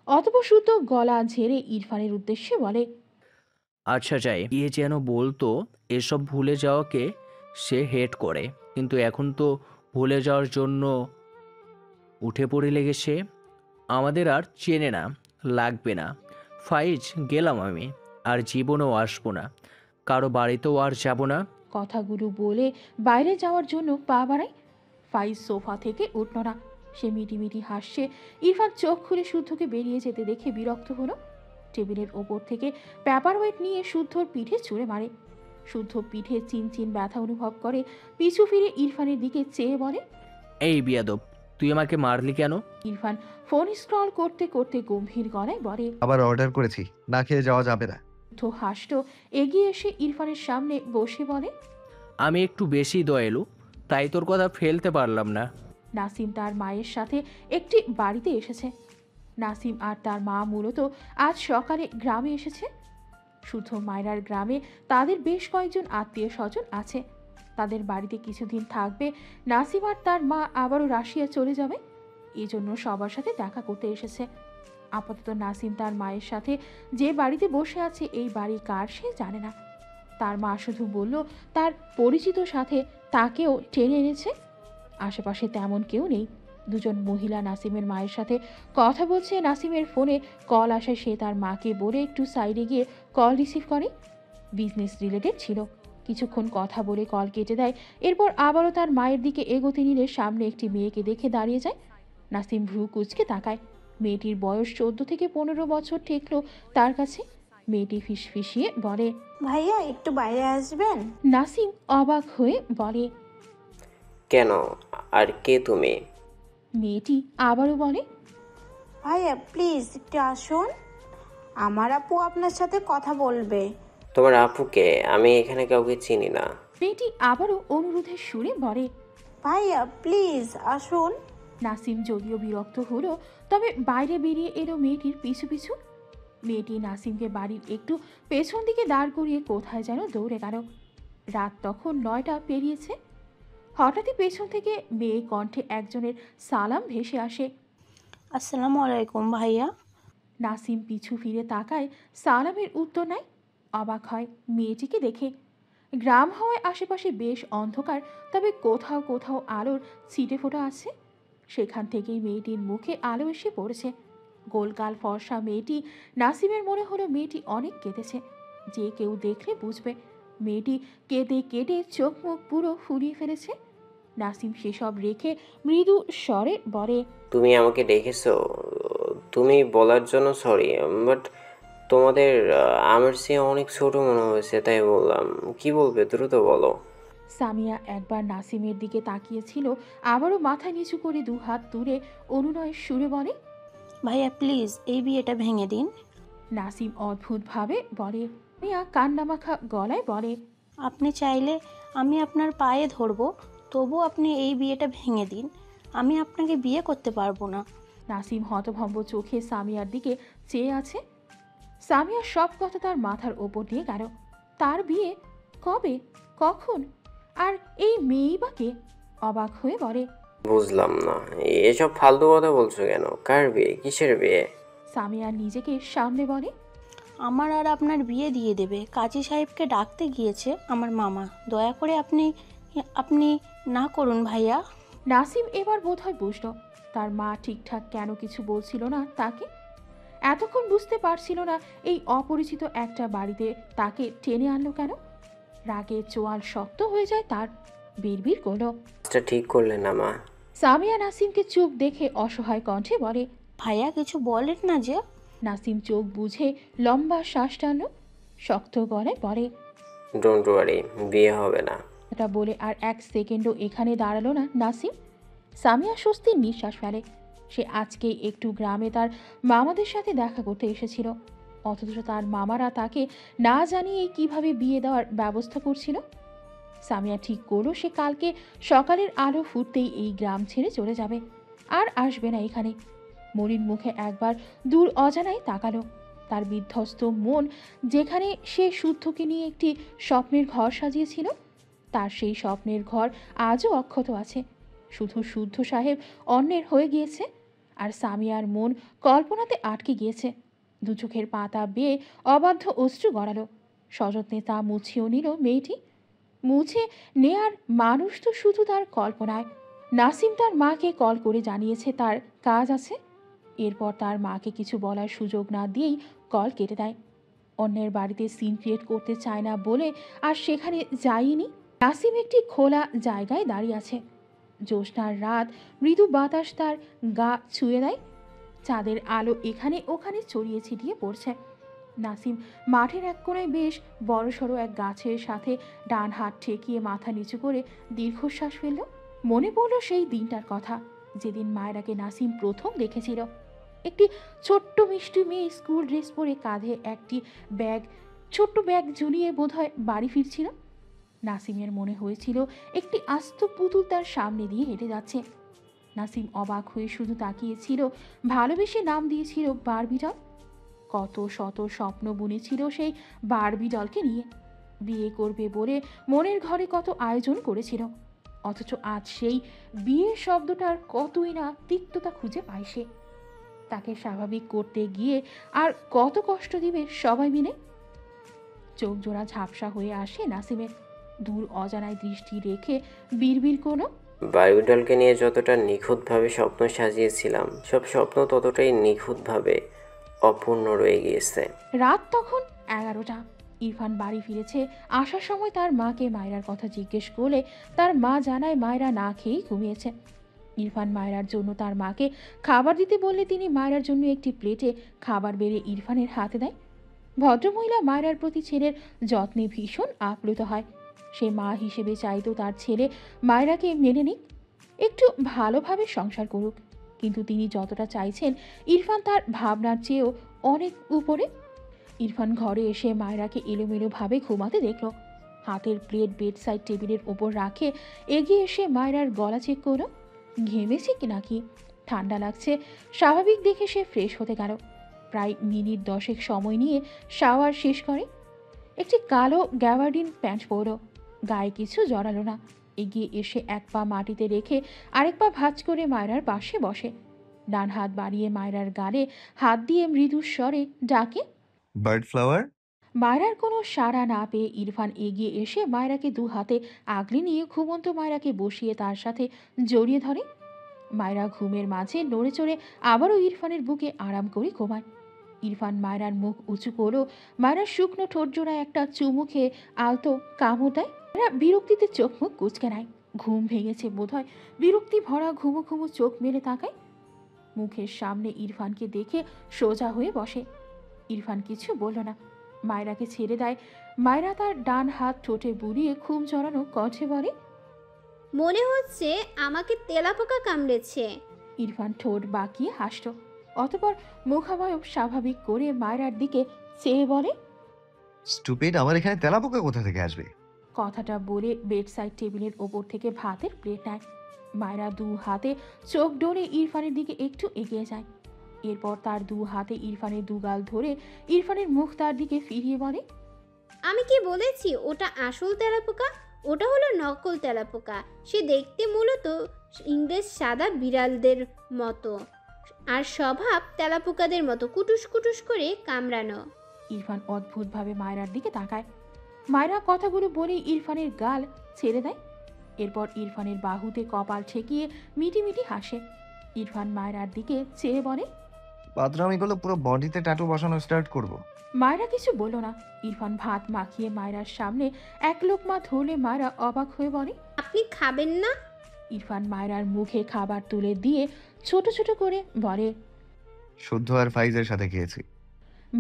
অতঃপর শুদ্ধ গলা ঝেড়ে ইরফানের উদ্দেশ্যে বলে, আচ্ছা যাই, এ যেন বলতো এসব ভুলে যাওয়াকে সে হেট করে, কিন্তু এখন তো ভুলে যাওয়ার জন্য উঠে পড়ে লেগেছে। আমাদের আর চেনে না, লাগবে না। ফাইজ, গেলাম আমি, আর জীবনেও আসবো না, কারো বাড়িতেও আর যাব না। কথাগুলো বলে বাইরে যাওয়ার জন্য পা বাড়ায়। ফাইজ সোফা থেকে উঠল না। সে মিটিমিটি হাসছে। ইরফান চোখ খুলে শুদ্ধকে বেরিয়ে যেতে দেখে বিরক্ত হলো। টেবিলের ওপর থেকে পেপার ওয়েট নিয়ে শুদ্ধর পিঠে ছুঁড়ে মারে। শুদ্ধ পিঠে চিনচিন ব্যথা অনুভব করে। পিছু ফিরে ইরফানের দিকে চেয়ে বলে, এই বিয়াদব, তুই আমাকে মারলি কেন? ইরফান ফোন স্ক্রল করতে করতে গম্ভীর গলায় বলে, আবার অর্ডার করেছি, না খেয়ে যাওয়া যাবে না। শুদ্ধ হাসলো, এগিয়ে এসে ইরফানের সামনে বসে বলে, আমি একটু বেশি দয়ালু, তাই তোর কথা ফেলতে পারলাম না। নাসিম তার মায়ের সাথে একটি বাড়িতে এসেছে। নাসিম আর তার মা মূলত আজ সকালে গ্রামে এসেছে। শুদ্ধ মায়রার গ্রামে তাদের বেশ কয়েকজন আত্মীয় স্বজন আছে। তাদের বাড়িতে কিছুদিন থাকবে। নাসিম আর তার মা আবারও রাশিয়া চলে যাবে, এই জন্য সবার সাথে দেখা করতে এসেছে। আপাতত নাসিম তার মায়ের সাথে যে বাড়িতে বসে আছে এই বাড়ি কার সে জানে না। তার মা শুধু বলল তার পরিচিত সাথে তাকেও টেনে এনেছে। আশেপাশে তেমন কেউ নেই। দুজন মহিলা নাসিমের মায়ের সাথে কথা বলছে। নাসিমের ফোনে কল আসায় সে তার মাকে বলে একটু সাইডে গিয়ে কল রিসিভ করে। বিজনেস রিলেটেড ছিল। কিছুক্ষণ কথা বলে কল কেটে দেয়। এরপর আবারও তার মায়ের দিকে এগোতে নিলে সামনে একটি মেয়েকে দেখে দাঁড়িয়ে যায়। নাসিম ভ্রু কুঁচকে তাকায়। মেয়েটির বয়স 14 থেকে 15 বছর ঠেকলো তার কাছে। মেয়েটি ফিসফিসিয়ে বলে, ভাইয়া একটু বাইরে আসবেন? নাসিম অবাক হয়ে বলে, কেন, আর কে তুমি? মেয়েটি আবারও বলে, ভাইয়া প্লিজ একটু আসুন, আমার আপু আপনার সাথে কথা বলবে। তোমার আপুকে? আমি এখানে কাউকে চিনি না। মেয়েটি আবারও অনুরোধের সুরে বলে, ভাইয়া প্লিজ আসুন। নাসিম যদিও বিরক্ত হলো, তবে বাইরে বেরিয়ে এলো মেয়েটির পিছু পিছু। মেয়েটি নাসিমকে বাড়ির একটু পেছন দিকে দাঁড় করিয়ে কোথায় যেন দৌড়ে গেল। রাত তখন 9টা পেরিয়েছে। হঠাৎই পেছন থেকে মেয়ে কণ্ঠে একজনের সালাম ভেসে আসে। আসসালামু আলাইকুম ভাইয়া। নাসিম পিছু ফিরে তাকায়, সালামের উত্তর নাই। অবাক হয় মেয়েটিকে দেখে। গ্রাম হওয়ায় আশেপাশে বেশ অন্ধকার, তবে কোথাও কোথাও আলোর ছিটে ফোটা আছে। সেখান থেকেই মেয়েটির মুখে আলো এসে পড়েছে। গোলগাল ফর্সা মেয়েটি। নাসিমের মনে হলো মেয়েটি অনেক কেঁদেছে। যে কেউ দেখলে বুঝবে মেয়েটি কেঁদে কেটে চোখ মুখ পুরো ফুলিয়ে ফেলেছে। নাসিম সেসব রেখে মৃদু স্বরে বলে, তুমি আমাকে ডেকেছো? তুমি বলার জন্য সরি, বাট তোমাদের আমার চেয়ে অনেক ছোট মনে হয়েছে, তাই বললাম। কি বলবে দ্রুত বলো। সামিয়া একবার নাসিমের দিকে তাকিয়েছিল, আবারও মাথা নিচু করে দুহাত তুলে অনুনয়ের সুরে বলে, ভাইয়া প্লিজ এই বিয়েটা ভেঙে দিন। নাসিম অদ্ভুতভাবে বলে। মিয়া কান্নামাখা গলায় বলে, আপনি চাইলে আমি আপনার পায়ে ধরবো, তবু আপনি এই বিয়েটা ভেঙে দিন। আমি আপনাকে বিয়ে করতে পারবো না। নাসিম হতভম্ব চোখে সামিয়ার দিকে চেয়ে আছে। সামিয়ার সব কথা তার মাথার ওপর দিয়ে গেল। তার বিয়ে কবে, কখন, আর এই মেয়েই বা কে? অবাক হয়ে বলে, বুঝলাম না, এসব ফালতু কথা বলছো কেন? কার বিয়ে? কিসের বিয়ে? সামিয়া নিজেকে সামনে বলে, আমার আর আপনার বিয়ে দিয়ে দেবে। কাজী সাহেবকে ডাকতে গিয়েছে আমার মামা। দয়া করে আপনি আপনি না করুন ভাইয়া। নাসিম এবার বোধহয় বুঝল তার মা ঠিকঠাক কেন কিছু বলছিল না তাকে। এতক্ষণ বুঝতে পারছিল না এই অপরিচিত একটা বাড়িতে তাকে টেনে আনলো কেন। রাগে চোয়াল শক্ত হয়ে যায় তার। বিড়বিড় করলো, কাজটা ঠিক করলে না মা। সামিয়া নাসিমকে চুপ দেখে অসহায় কণ্ঠে বলে, ভাইয়া কিছু বলেন না যে। নাসিম চোখ বুঝে লম্বা শ্বাস টানলো, শক্ত গলায় বলে, ডোন্ট ওয়ারি, বিয়ে হবে না। এটা বলে আর এক সেকেন্ডও এখানে দাঁড়ালো না নাসিম। সামিয়া স্বস্তির নিঃশ্বাস ফেলে। সে আজকে একটু গ্রামে তার মামাদের সাথে দেখা করতে এসেছিল, অথচ তার মামারা তাকে না জানিয়েই কিভাবে বিয়ে দেওয়ার ব্যবস্থা করছিল। সামিয়া ঠিক করলো সে কালকে সকালের আলো ফুটতেই এই গ্রাম ছেড়ে চলে যাবে, আর আসবে না এখানে। মরির মুখে একবার দূর অজানায় তাকালো। তার বিধ্বস্ত মন, যেখানে সে শুদ্ধকে নিয়ে একটি স্বপ্নের ঘর সাজিয়েছিল, তার সেই স্বপ্নের ঘর আজও অক্ষত আছে। শুধু শুদ্ধ সাহেব অন্যের হয়ে গিয়েছে, আর সামিয়ার মন কল্পনাতে আটকে গিয়েছে। দু চোখের পাতা বেয়ে অবাধ্য অশ্রু গড়ালো। সযত্নে তা মুছেও নিল মেয়েটি। মুছে নেয়ার মানুষ তো শুধু তার কল্পনায়। নাসিম তার মাকে কল করে জানিয়েছে তার কাজ আছে। এরপর তার মাকে কিছু বলার সুযোগ না দিয়েই কল কেটে দেয়। অন্যের বাড়িতে সিন ক্রিয়েট করতে চায় না বলে আর সেখানে যায়নি। নাসিম একটি খোলা জায়গায় দাঁড়িয়ে আছে। জ্যোৎস্নার রাত, মৃদু বাতাস তার গা ছুঁয়ে দেয়। চাঁদের আলো এখানে ওখানে ছড়িয়ে ছিটিয়ে পড়ছে। নাসিম মাঠের এক কোণায় বেশ বড়সড় এক গাছের সাথে ডান হাত ঠেকিয়ে মাথা নিচু করে দীর্ঘশ্বাস ফেলল। মনে পড়ল সেই দিনটার কথা, যেদিন মায়রাকে নাসিম প্রথম দেখেছিল। একটি ছোট্ট মিষ্টি মেয়ে স্কুল ড্রেস পরে কাঁধে একটি ছোট্ট ব্যাগ ঝুলিয়ে বোধহয় বাড়ি ফিরছিল। নাসিমের মনে হয়েছিল একটি আস্ত পুতুল তার সামনে দিয়ে হেঁটে যাচ্ছে। নাসিম অবাক হয়ে শুধু তাকিয়েছিল। ভালোবেসে নাম দিয়েছিল বারবি ডল। কত শত স্বপ্ন বুনেছিল সেই বারবি ডলকে নিয়ে। বিয়ে করবে বলে মনের ঘরে কত আয়োজন করেছিল, অথচ আজ সেই বিয়ের শব্দটার কতই না তিক্ততা খুঁজে পায় সে। তাকে স্বাভাবিক করতে গিয়ে আর কত কষ্ট দিবে সবাই মিলে। চোখ জোড়া ঝাপসা হয়ে আসে নাসিমের। দূর অজানায় দৃষ্টি রেখে বিড়বিড় কোনো, বারবি ডলকে নিয়ে যতটা নিখুঁতভাবে স্বপ্ন সাজিয়েছিলাম, সব স্বপ্ন ততটাই নিখুঁতভাবে অপূর্ণ রয়ে গিয়েছে। রাত তখন 11টা। ইরফান বাড়ি ফিরেছে। আসার সময় তার মাকে মায়রার কথা জিজ্ঞেস করলে তার মা জানায় মায়রা না খেয়েই ঘুমিয়েছে। ইরফান মায়রার জন্য তার মাকে খাবার দিতে বললে তিনি মায়রার জন্য একটি প্লেটে খাবার বেড়ে ইরফানের হাতে দেয়। ভদ্রমহিলা মায়রার প্রতি ছেলের যত্নে ভীষণ আপ্লুত হয়। সে মা হিসেবে চাইতো তার ছেলে মায়রাকে মেনে নিক, একটু ভালোভাবে সংসার করুক, কিন্তু তিনি যতটা চাইছেন ইরফান তার ভাবনার চেয়েও অনেক উপরে। ইরফান ঘরে এসে মায়রাকে এলোমেলোভাবে ঘুমাতে দেখল। হাতের প্লেট বেড সাইড টেবিলের ওপর রাখে এগিয়ে এসে মায়রার গলা চেক করল। ঘেমেছে কি নাকি ঠান্ডা লাগছে স্বাভাবিক দেখে সে ফ্রেশ হতে গেল। প্রায় মিনিট 10 সময় নিয়ে শাওয়ার শেষ করে একটি কালো গ্যাবার্ডিন প্যান্ট পরল, গায়ে কিছু জড়ালো না। এগিয়ে এসে এক পা মাটিতে রেখে আরেক পা ভাঁজ করে মায়রার পাশে বসে। ডান হাত বাড়িয়ে মায়রার গালে হাত দিয়ে মৃদু স্বরে ডাকে, বার্ড ফ্লাওয়ার। মায়রার কোনো সাড়া না পেয়ে ইরফান এগিয়ে এসে মায়রাকে দু হাতে আগলে নিয়ে ঘুমন্ত মায়রাকে বসিয়ে তার সাথে জড়িয়ে ধরে। মায়রা ঘুমের মাঝে নড়ে চড়ে আবারও ইরফানের বুকে আরাম করে ঘুমায়। ইরফান মায়রার মুখ উঁচু করো, মায়রার শুকনো ঠোঁট জোড়ায় একটা চুমু খেয়ে আলতো কামড় দেয়। মায়রা বিরক্তিতে চোখ মুখ কুঁচকে নেয়। ঘুম ভেঙেছে বোধহয়, বিরক্তি ভরা ঘুমো ঘুমো চোখ মেলে তাকায়। মুখের সামনে ইরফানকে দেখে সোজা হয়ে বসে। ইরফান কিছু বলল না, মায়রাকে ছেড়ে দেয়। মায়রা তার ডান হাত ঠোঁটে বুলিয়ে ঘুম জড়ানো কণ্ঠে বলে, মনে হচ্ছে আমাকে তেলাপোকা কামড়েছে। ইরফান ঠোঁট বাঁকিয়ে হাসল, অতপর মুখাবয়ব স্বাভাবিক করে মায়রার দিকে চেয়ে বলে, স্টুপিড, আমার এখানে তেলাপোকা কোথা থেকে আসবে? কথাটা বলে বেডসাইড টেবিলের ওপর থেকে ভাতের প্লেট নেয়। মায়রা দু হাতে চোখ ডোলে ইরফানের দিকে একটু এগিয়ে যায়। এরপর তার দু হাতে ইরফানের দুগাল ধরে ইরফানের মুখ তার দিকে ফিরিয়ে বলে, আমি কি বলেছি ওটা আসল তেলাপোকা? ওটা হলো নকল তেলাপোকা। সে দেখতে মূলত ইংরেজ সাদা বিড়ালদের মতো, আর স্বভাব তেলাপোকাদের মতো কুটুস কুটুস করে কামড়ানো। ইরফান অদ্ভুতভাবে মায়রার দিকে তাকায়। মায়রা কথাগুলো বলে ইরফানের গাল ছেড়ে দেয়। এরপর ইরফানের বাহুতে কপাল ঠেকিয়ে মিটি মিটি হাসে। ইরফান মায়রার দিকে চেয়ে বলে, বাদরামিগুলো পুরো বডিতে ট্যাটু বসানো স্টার্ট করব। মায়রা কিছু বলল না। ইরফান ভাত মাখিয়ে মায়রার সামনে এক লোকমা ধরলে মায়রা অবাক হয়ে বলে, আপনি খাবেন না? ইরফান মায়রার মুখে খাবার তুলে দিয়ে ছোট ছোট করে বলে, শুদ্ধ আর ফাইজের সাথে খেয়েছি।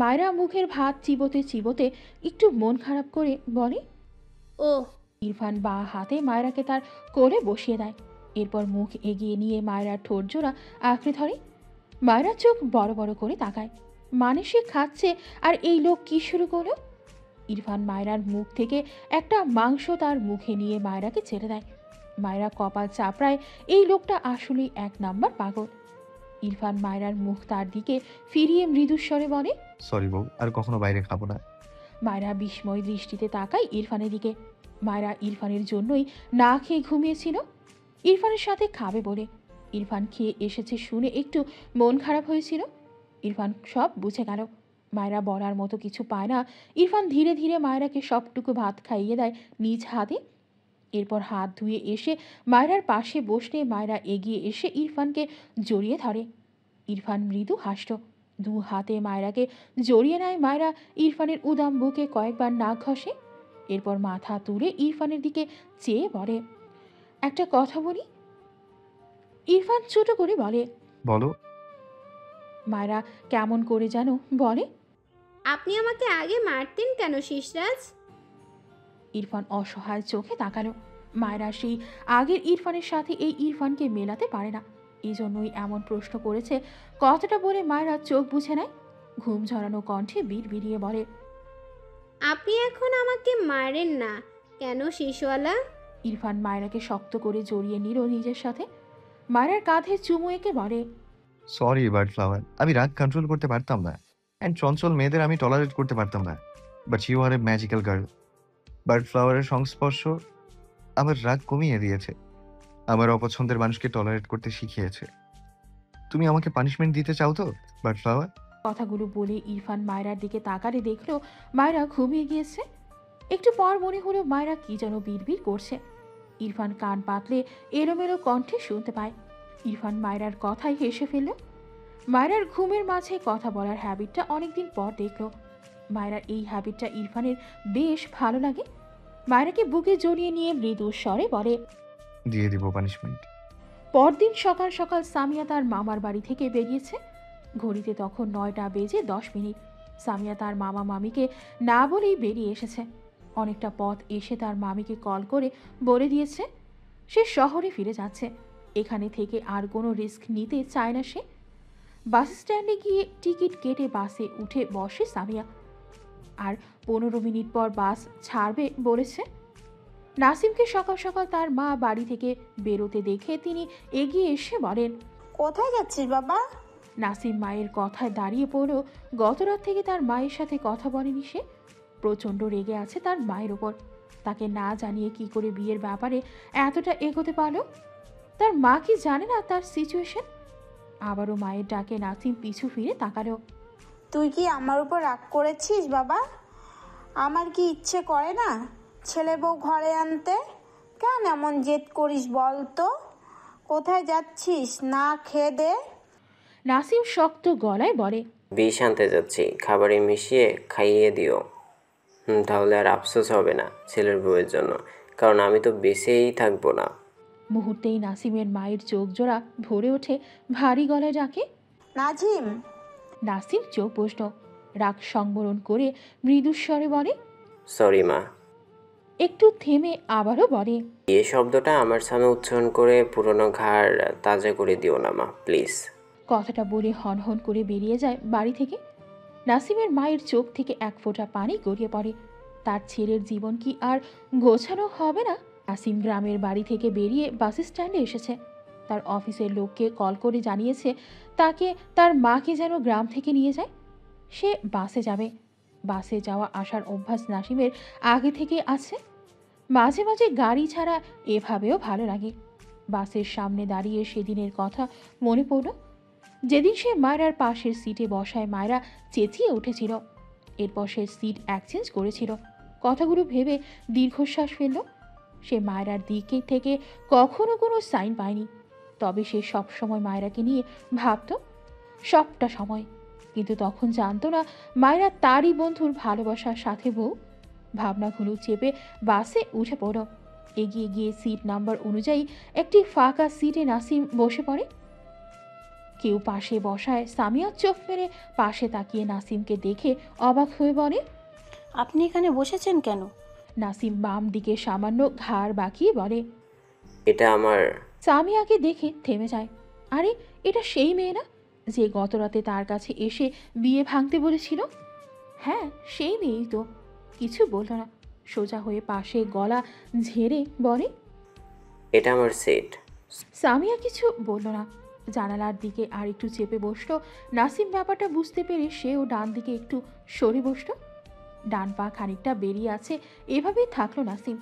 মায়রা মুখের ভাত চিবোতে চিবোতে একটু মন খারাপ করে বলে, ও। ইরফান বা হাতে মায়রাকে তার কোলে বসিয়ে দেয়। এরপর মুখ এগিয়ে নিয়ে মায়রার ঠোঁট জোড়া আঁকড়ে ধরে। মায়রার চোখ বড় বড় করে তাকায়, মানে সে খাচ্ছে আর এই লোক কি শুরু করলো। ইরফান মায়রার মুখ থেকে একটা মাংস তার মুখে নিয়ে মায়রাকে ছেড়ে দেয়। মায়রা কপাল চাপড়ায়, এই লোকটা আসলেই এক নাম্বার পাগল। ইরফান মায়রার মুখ তার দিকে ফিরিয়ে মৃদুস্বরে বলে, সরি বউ, আর কখনো বাইরে খাবো না। মায়রা বিস্ময় দৃষ্টিতে তাকায় ইরফানের দিকে। মায়রা ইরফানের জন্যই না খেয়ে ঘুমিয়েছিল, ইরফানের সাথে খাবে বলে। ইরফান খেয়ে এসেছে শুনে একটু মন খারাপ হয়েছিল। ইরফান সব বুঝে গেল। মায়রা বলার মতো কিছু পায় না। ইরফান ধীরে ধীরে মায়রাকে সবটুকু ভাত খাইয়ে দেয় নিজ হাতে। এরপর হাত ধুয়ে এসে মায়রার পাশে বসলে মায়রা এগিয়ে এসে ইরফানকে জড়িয়ে ধরে। ইরফান মৃদু হাসল, দু হাতে মায়রাকে জড়িয়ে নেয়। মায়রা ইরফানের উদাম বুকে কয়েকবার নাক ঘষে। এরপর মাথা তুলে ইরফানের দিকে চেয়ে বলে, একটা কথা বলি। ইরফান ছোট করে বলে, বলো। মায়রা কেমন করে যেন বলে, আপনি আমাকে আগে মারতেন কেন শিশরাজ? ইরফান অসহায় চোখে তাকালো। মায়রা সেই আগের ইরফানের সাথে এই ইরফানকে মেলাতে পারে না, এই জন্যই এমন প্রশ্ন করেছে। কথাটা বলে মায়রা চোখ বুঝে নেয়। ঘুম ঝরানো কণ্ঠে বিড়বিড়িয়ে বলে, আপনি এখন আমাকে মারেন না কেন শিশওয়ালা? ইরফান মায়রাকে শক্ত করে জড়িয়ে নিল নিজের সাথে। মায়রার কাঁধে চুমু এঁকে বলে, সরি বার্ড ফ্লাওয়ার, আমি রাগ কন্ট্রোল করতে পারতাম না, অ্যান্ড চঞ্চল মেয়েদের আমি টলারেট করতে পারতাম না। But you are a magical girl. Bird ফ্লাওয়ারের সংস্পর্শ আমার রাগ কমিয়ে দিয়েছে, আমার অপছন্দের মানুষকে টলারেট করতে শিখিয়েছে। তুমি আমাকে পানিশমেন্ট দিতে চাও তো বার্ড ফ্লাওয়ার? কথাগুলো বলে ইরফান মায়রার দিকে তাকালে দেখলো মায়রা ঘুমিয়ে গিয়েছে। একটু পর মনে হলো মায়রা কি যেন বিড়বিড় করছে। ইরফান কান পাতলে এলোমেলো কণ্ঠে শুনতে পায়। ইরফান মায়রার কথায় হেসে ফেলল। মায়রার ঘুমের মাঝে কথা বলার হ্যাবিটটা অনেকদিন পর দেখলো। মায়রার এই হ্যাবিটটা ইরফানের বেশ ভালো লাগে। মায়রাকে বুকে জড়িয়ে নিয়ে মৃদু স্বরে বলে, দিয়ে দিব পানিশমেন্ট। পরদিন সকাল সকাল সামিয়া তার মামার বাড়ি থেকে বেরিয়েছে। ঘড়িতে তখন 9টা বেজে 10 মিনিট। সামিয়া তার মামা মামিকে না বলেই বেরিয়ে এসেছে। অনেকটা পথ এসে তার মামিকে কল করে বলে দিয়েছে সে শহরে ফিরে যাচ্ছে। এখানে থেকে আর কোনো রিস্ক নিতে চায় না সে। বাস স্ট্যান্ডে গিয়ে টিকিট কেটে বাসে উঠে বসে সামিয়া। আর 15 মিনিট পর বাস ছাড়বে বলেছে। নাসিমকে সকাল সকাল তার মা বাড়ি থেকে বেরোতে দেখে তিনি এগিয়ে এসে বলেন, কোথায় যাচ্ছিস বাবা? নাসিম মায়ের কথায় দাঁড়িয়ে পড়ল। গত রাত থেকে তার মায়ের সাথে কথা বলেনি সে। প্রচণ্ড রেগে আছে তার মায়ের ওপর। তাকে না জানিয়ে কি করে বিয়ের ব্যাপারে এতটা এগোতে পারলো? তার মা কি জানে না তার সিচুয়েশন? আবারও মায়ের ডাকে নাসিম পিছু ফিরে তাকালো। তুই কি আমার উপর রাগ করেছিস বাবা? আমার কি ইচ্ছে করে না ছেলে বউ ঘরে আনতে? কেন এমন জেদ করিস বল তো? কোথায় যাচ্ছিস না খেয়ে দে? নাসিম শক্ত গলায় বলে, বিষ আনতে যাচ্ছি, খাবারে মিশিয়ে খাইয়ে দিও। তাহলে আর আফসোস হবে না ছেলের বউয়ের জন্য, কারণ আমি তো বেঁচেই থাকবো না। মুহূর্তেই নাসিমের মায়ের চোখ জোড়া ভরে ওঠে, ভারী গলায় ডাকে, নাজিম। নাসিম চোখ বসল, রাগ সংবরণ করে মৃদুস্বরে বলে, সরি মা। একটু থেমে আবারও বলে, এই শব্দটা আমার সামনে উচ্চারণ করে পুরনো ঘাড় তাজা করে দিও না মা, প্লিজ। কথাটা বলে হনহন করে বেরিয়ে যায় বাড়ি থেকে। নাসিমের মায়ের চোখ থেকে এক ফোঁটা পানি গড়িয়ে পড়ে। তার ছেলের জীবন কি আর গোছানো হবে না? নাসিম গ্রামের বাড়ি থেকে বেরিয়ে বাস স্ট্যান্ডে এসেছে। তার অফিসের লোককে কল করে জানিয়েছে তাকে তার মাকে যেন গ্রাম থেকে নিয়ে যায়। সে বাসে যাবে। বাসে যাওয়া আসার অভ্যাস নাসিমের আগে থেকে আছে। মাঝে মাঝে গাড়ি ছাড়া এভাবেও ভালো লাগে। বাসের সামনে দাঁড়িয়ে সেদিনের কথা মনে পড়ল, যেদিন সে মায়রার পাশের সিটে বসায় মায়রা চেঁচিয়ে উঠেছিল। এরপর সে সিট এক্সচেঞ্জ করেছিল। কথাগুলো ভেবে দীর্ঘশ্বাস ফেলল। সে মায়রার দিকে থেকে কখনো কোনো সাইন পায়নি, তবে সে সবসময় মায়রাকে নিয়ে ভাবত, সবটা সময়। কিন্তু তখন জানতো না মায়রা তারই বন্ধুর ভালোবাসার সাথে বউ। ভাবনাগুলো চেপে বাসে উঠে পড়ল। এগিয়ে গিয়ে সিট নাম্বার অনুযায়ী একটি ফাঁকা সিটে নাসিম বসে পড়ে। কেউ পাশে বসায় সামিয়া চোখ মেরে পাশে তাকিয়ে নাসিমকে দেখে অবাক হয়ে বলে, আপনি এখানে বসেছেন কেন? নাসিম বাম দিকে সামান্য ঘাড় বাঁকিয়ে বলে, এটা আমার। সামিয়াকে দেখে থেমে যায়। আরে, এটা সেই মেয়ে না যে গতরাতে তার কাছে এসে বিয়ে ভাঙতে বলেছিল? হ্যাঁ, সেই মেয়েই তো। কিছু বলল না, সোজা হয়ে পাশে গলা ঝেড়ে বলে, এটা আমার সিট। সামিয়া কিছু বলল না। জানালার দিকে আর একটু চেপে বসলো। নাসিম ব্যাপারটা বুঝতে পেরে সেও ডান দিকে একটু সরে বসলো। ডান পা খানিকটা বেরিয়ে আছে, এভাবেই থাকলো নাসিম।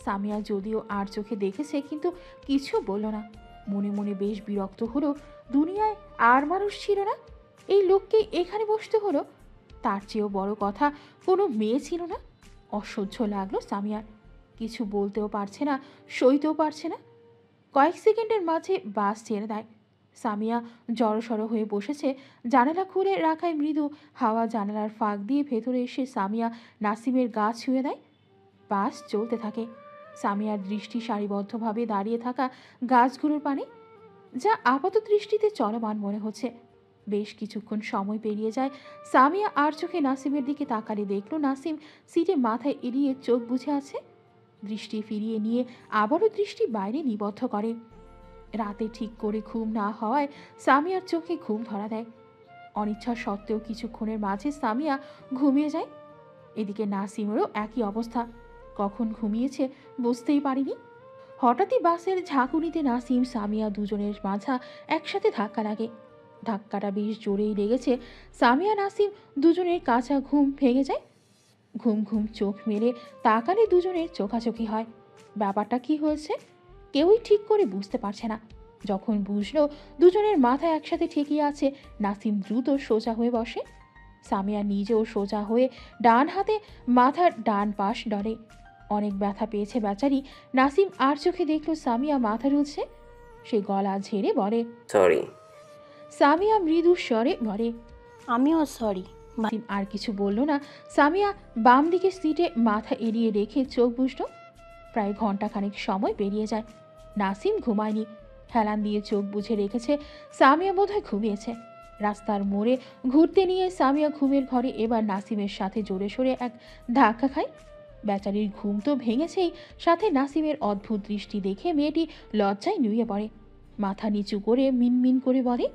সামিয়া যদিও আর চোখে দেখেছে, কিন্তু কিছু বলল না। মনে মনে বেশ বিরক্ত হলো। দুনিয়ায় আর মানুষ ছিল না, এই লোককে এখানে বসতে হলো। তার চেয়েও বড় কথা, কোনো মেয়ে ছিল না। অসহ্য লাগলো সামিয়ার। কিছু বলতেও পারছে না, সইতেও পারছে না। কয়েক সেকেন্ডের মাঝে বাস ছেড়ে দেয়। সামিয়া জড়সড় হয়ে বসেছে। জানালা খুলে রাখায় মৃদু হাওয়া জানালার ফাঁক দিয়ে ভেতরে এসে সামিয়া নাসিমের গা ছুঁয়ে দেয়। বাস চলতে থাকে। সামিয়ার দৃষ্টি সারিবদ্ধভাবে দাঁড়িয়ে থাকা গাছগুলোর পানে, যা আপাত দৃষ্টিতে চলমান মনে হচ্ছে। বেশ কিছুক্ষণ সময় পেরিয়ে যায়। সামিয়া আর চোখে নাসিমের দিকে তাকালে দেখলো নাসিম সিটে মাথায় এড়িয়ে চোখ বুজে আছে। দৃষ্টি ফিরিয়ে নিয়ে আবারও দৃষ্টি বাইরে নিবদ্ধ করে। রাতে ঠিক করে ঘুম না হওয়ায় সামিয়ার চোখে ঘুম ধরা দেয়। অনিচ্ছা সত্ত্বেও কিছুক্ষণের মাঝে সামিয়া ঘুমিয়ে যায়। এদিকে নাসিমেরও একই অবস্থা। কখন ঘুমিয়েছে বুঝতেই পারিনি। হঠাৎই বাসের ঝাঁকুনিতে নাসিম সামিয়া দুজনের মাঝা একসাথে ধাক্কা লাগে। ধাক্কাটা বেশ জোরেই লেগেছে। সামিয়া নাসিম দুজনের কাঁচা ঘুম ভেঙে যায়। ঘুম ঘুম চোখ মেলে তাকালে দুজনের চোখাচোখি হয়। ব্যাপারটা কি হয়েছে কেউই ঠিক করে বুঝতে পারছে না। যখন বুঝলো দুজনের মাথা একসাথে ঠেকিয়ে আছে, নাসিম দ্রুত সোজা হয়ে বসে। সামিয়া নিজেও সোজা হয়ে ডান হাতে মাথার ডান পাশ ডরে। অনেক ব্যথা পেয়েছে বেচারি। নাসিম আর চোখে দেখলো সামিয়া মাথা রুলছে। সে গলা ঝেড়ে বলে, সরি। সামিয়া মৃদু স্বরে বলে, আমিও সরি। নাসিম আর কিছু বলল না। সামিয়া বাম দিকে সিটে মাথা এড়িয়ে রেখে চোখ বুঝল। প্রায় ঘন্টাখানেক সময় পেরিয়ে যায়। নাসিম ঘুমায়নি, হেলান দিয়ে চোখ বুঝে রেখেছে। সামিয়া বোধহয় ঘুমিয়েছে। রাস্তার মোড়ে ঘুরতে নিয়ে সামিয়া ঘুমের ঘরে এবার নাসিমের সাথে জোরে সোরে এক ধাক্কা খায়। বেচারির ঘুম তো ভেঙেছেই, সাথে নাসিমের অদ্ভুত দৃষ্টি দেখে মেয়েটি লজ্জায় নুয়ে পড়ে। মাথা নিচু করে মিনমিন করে বলে,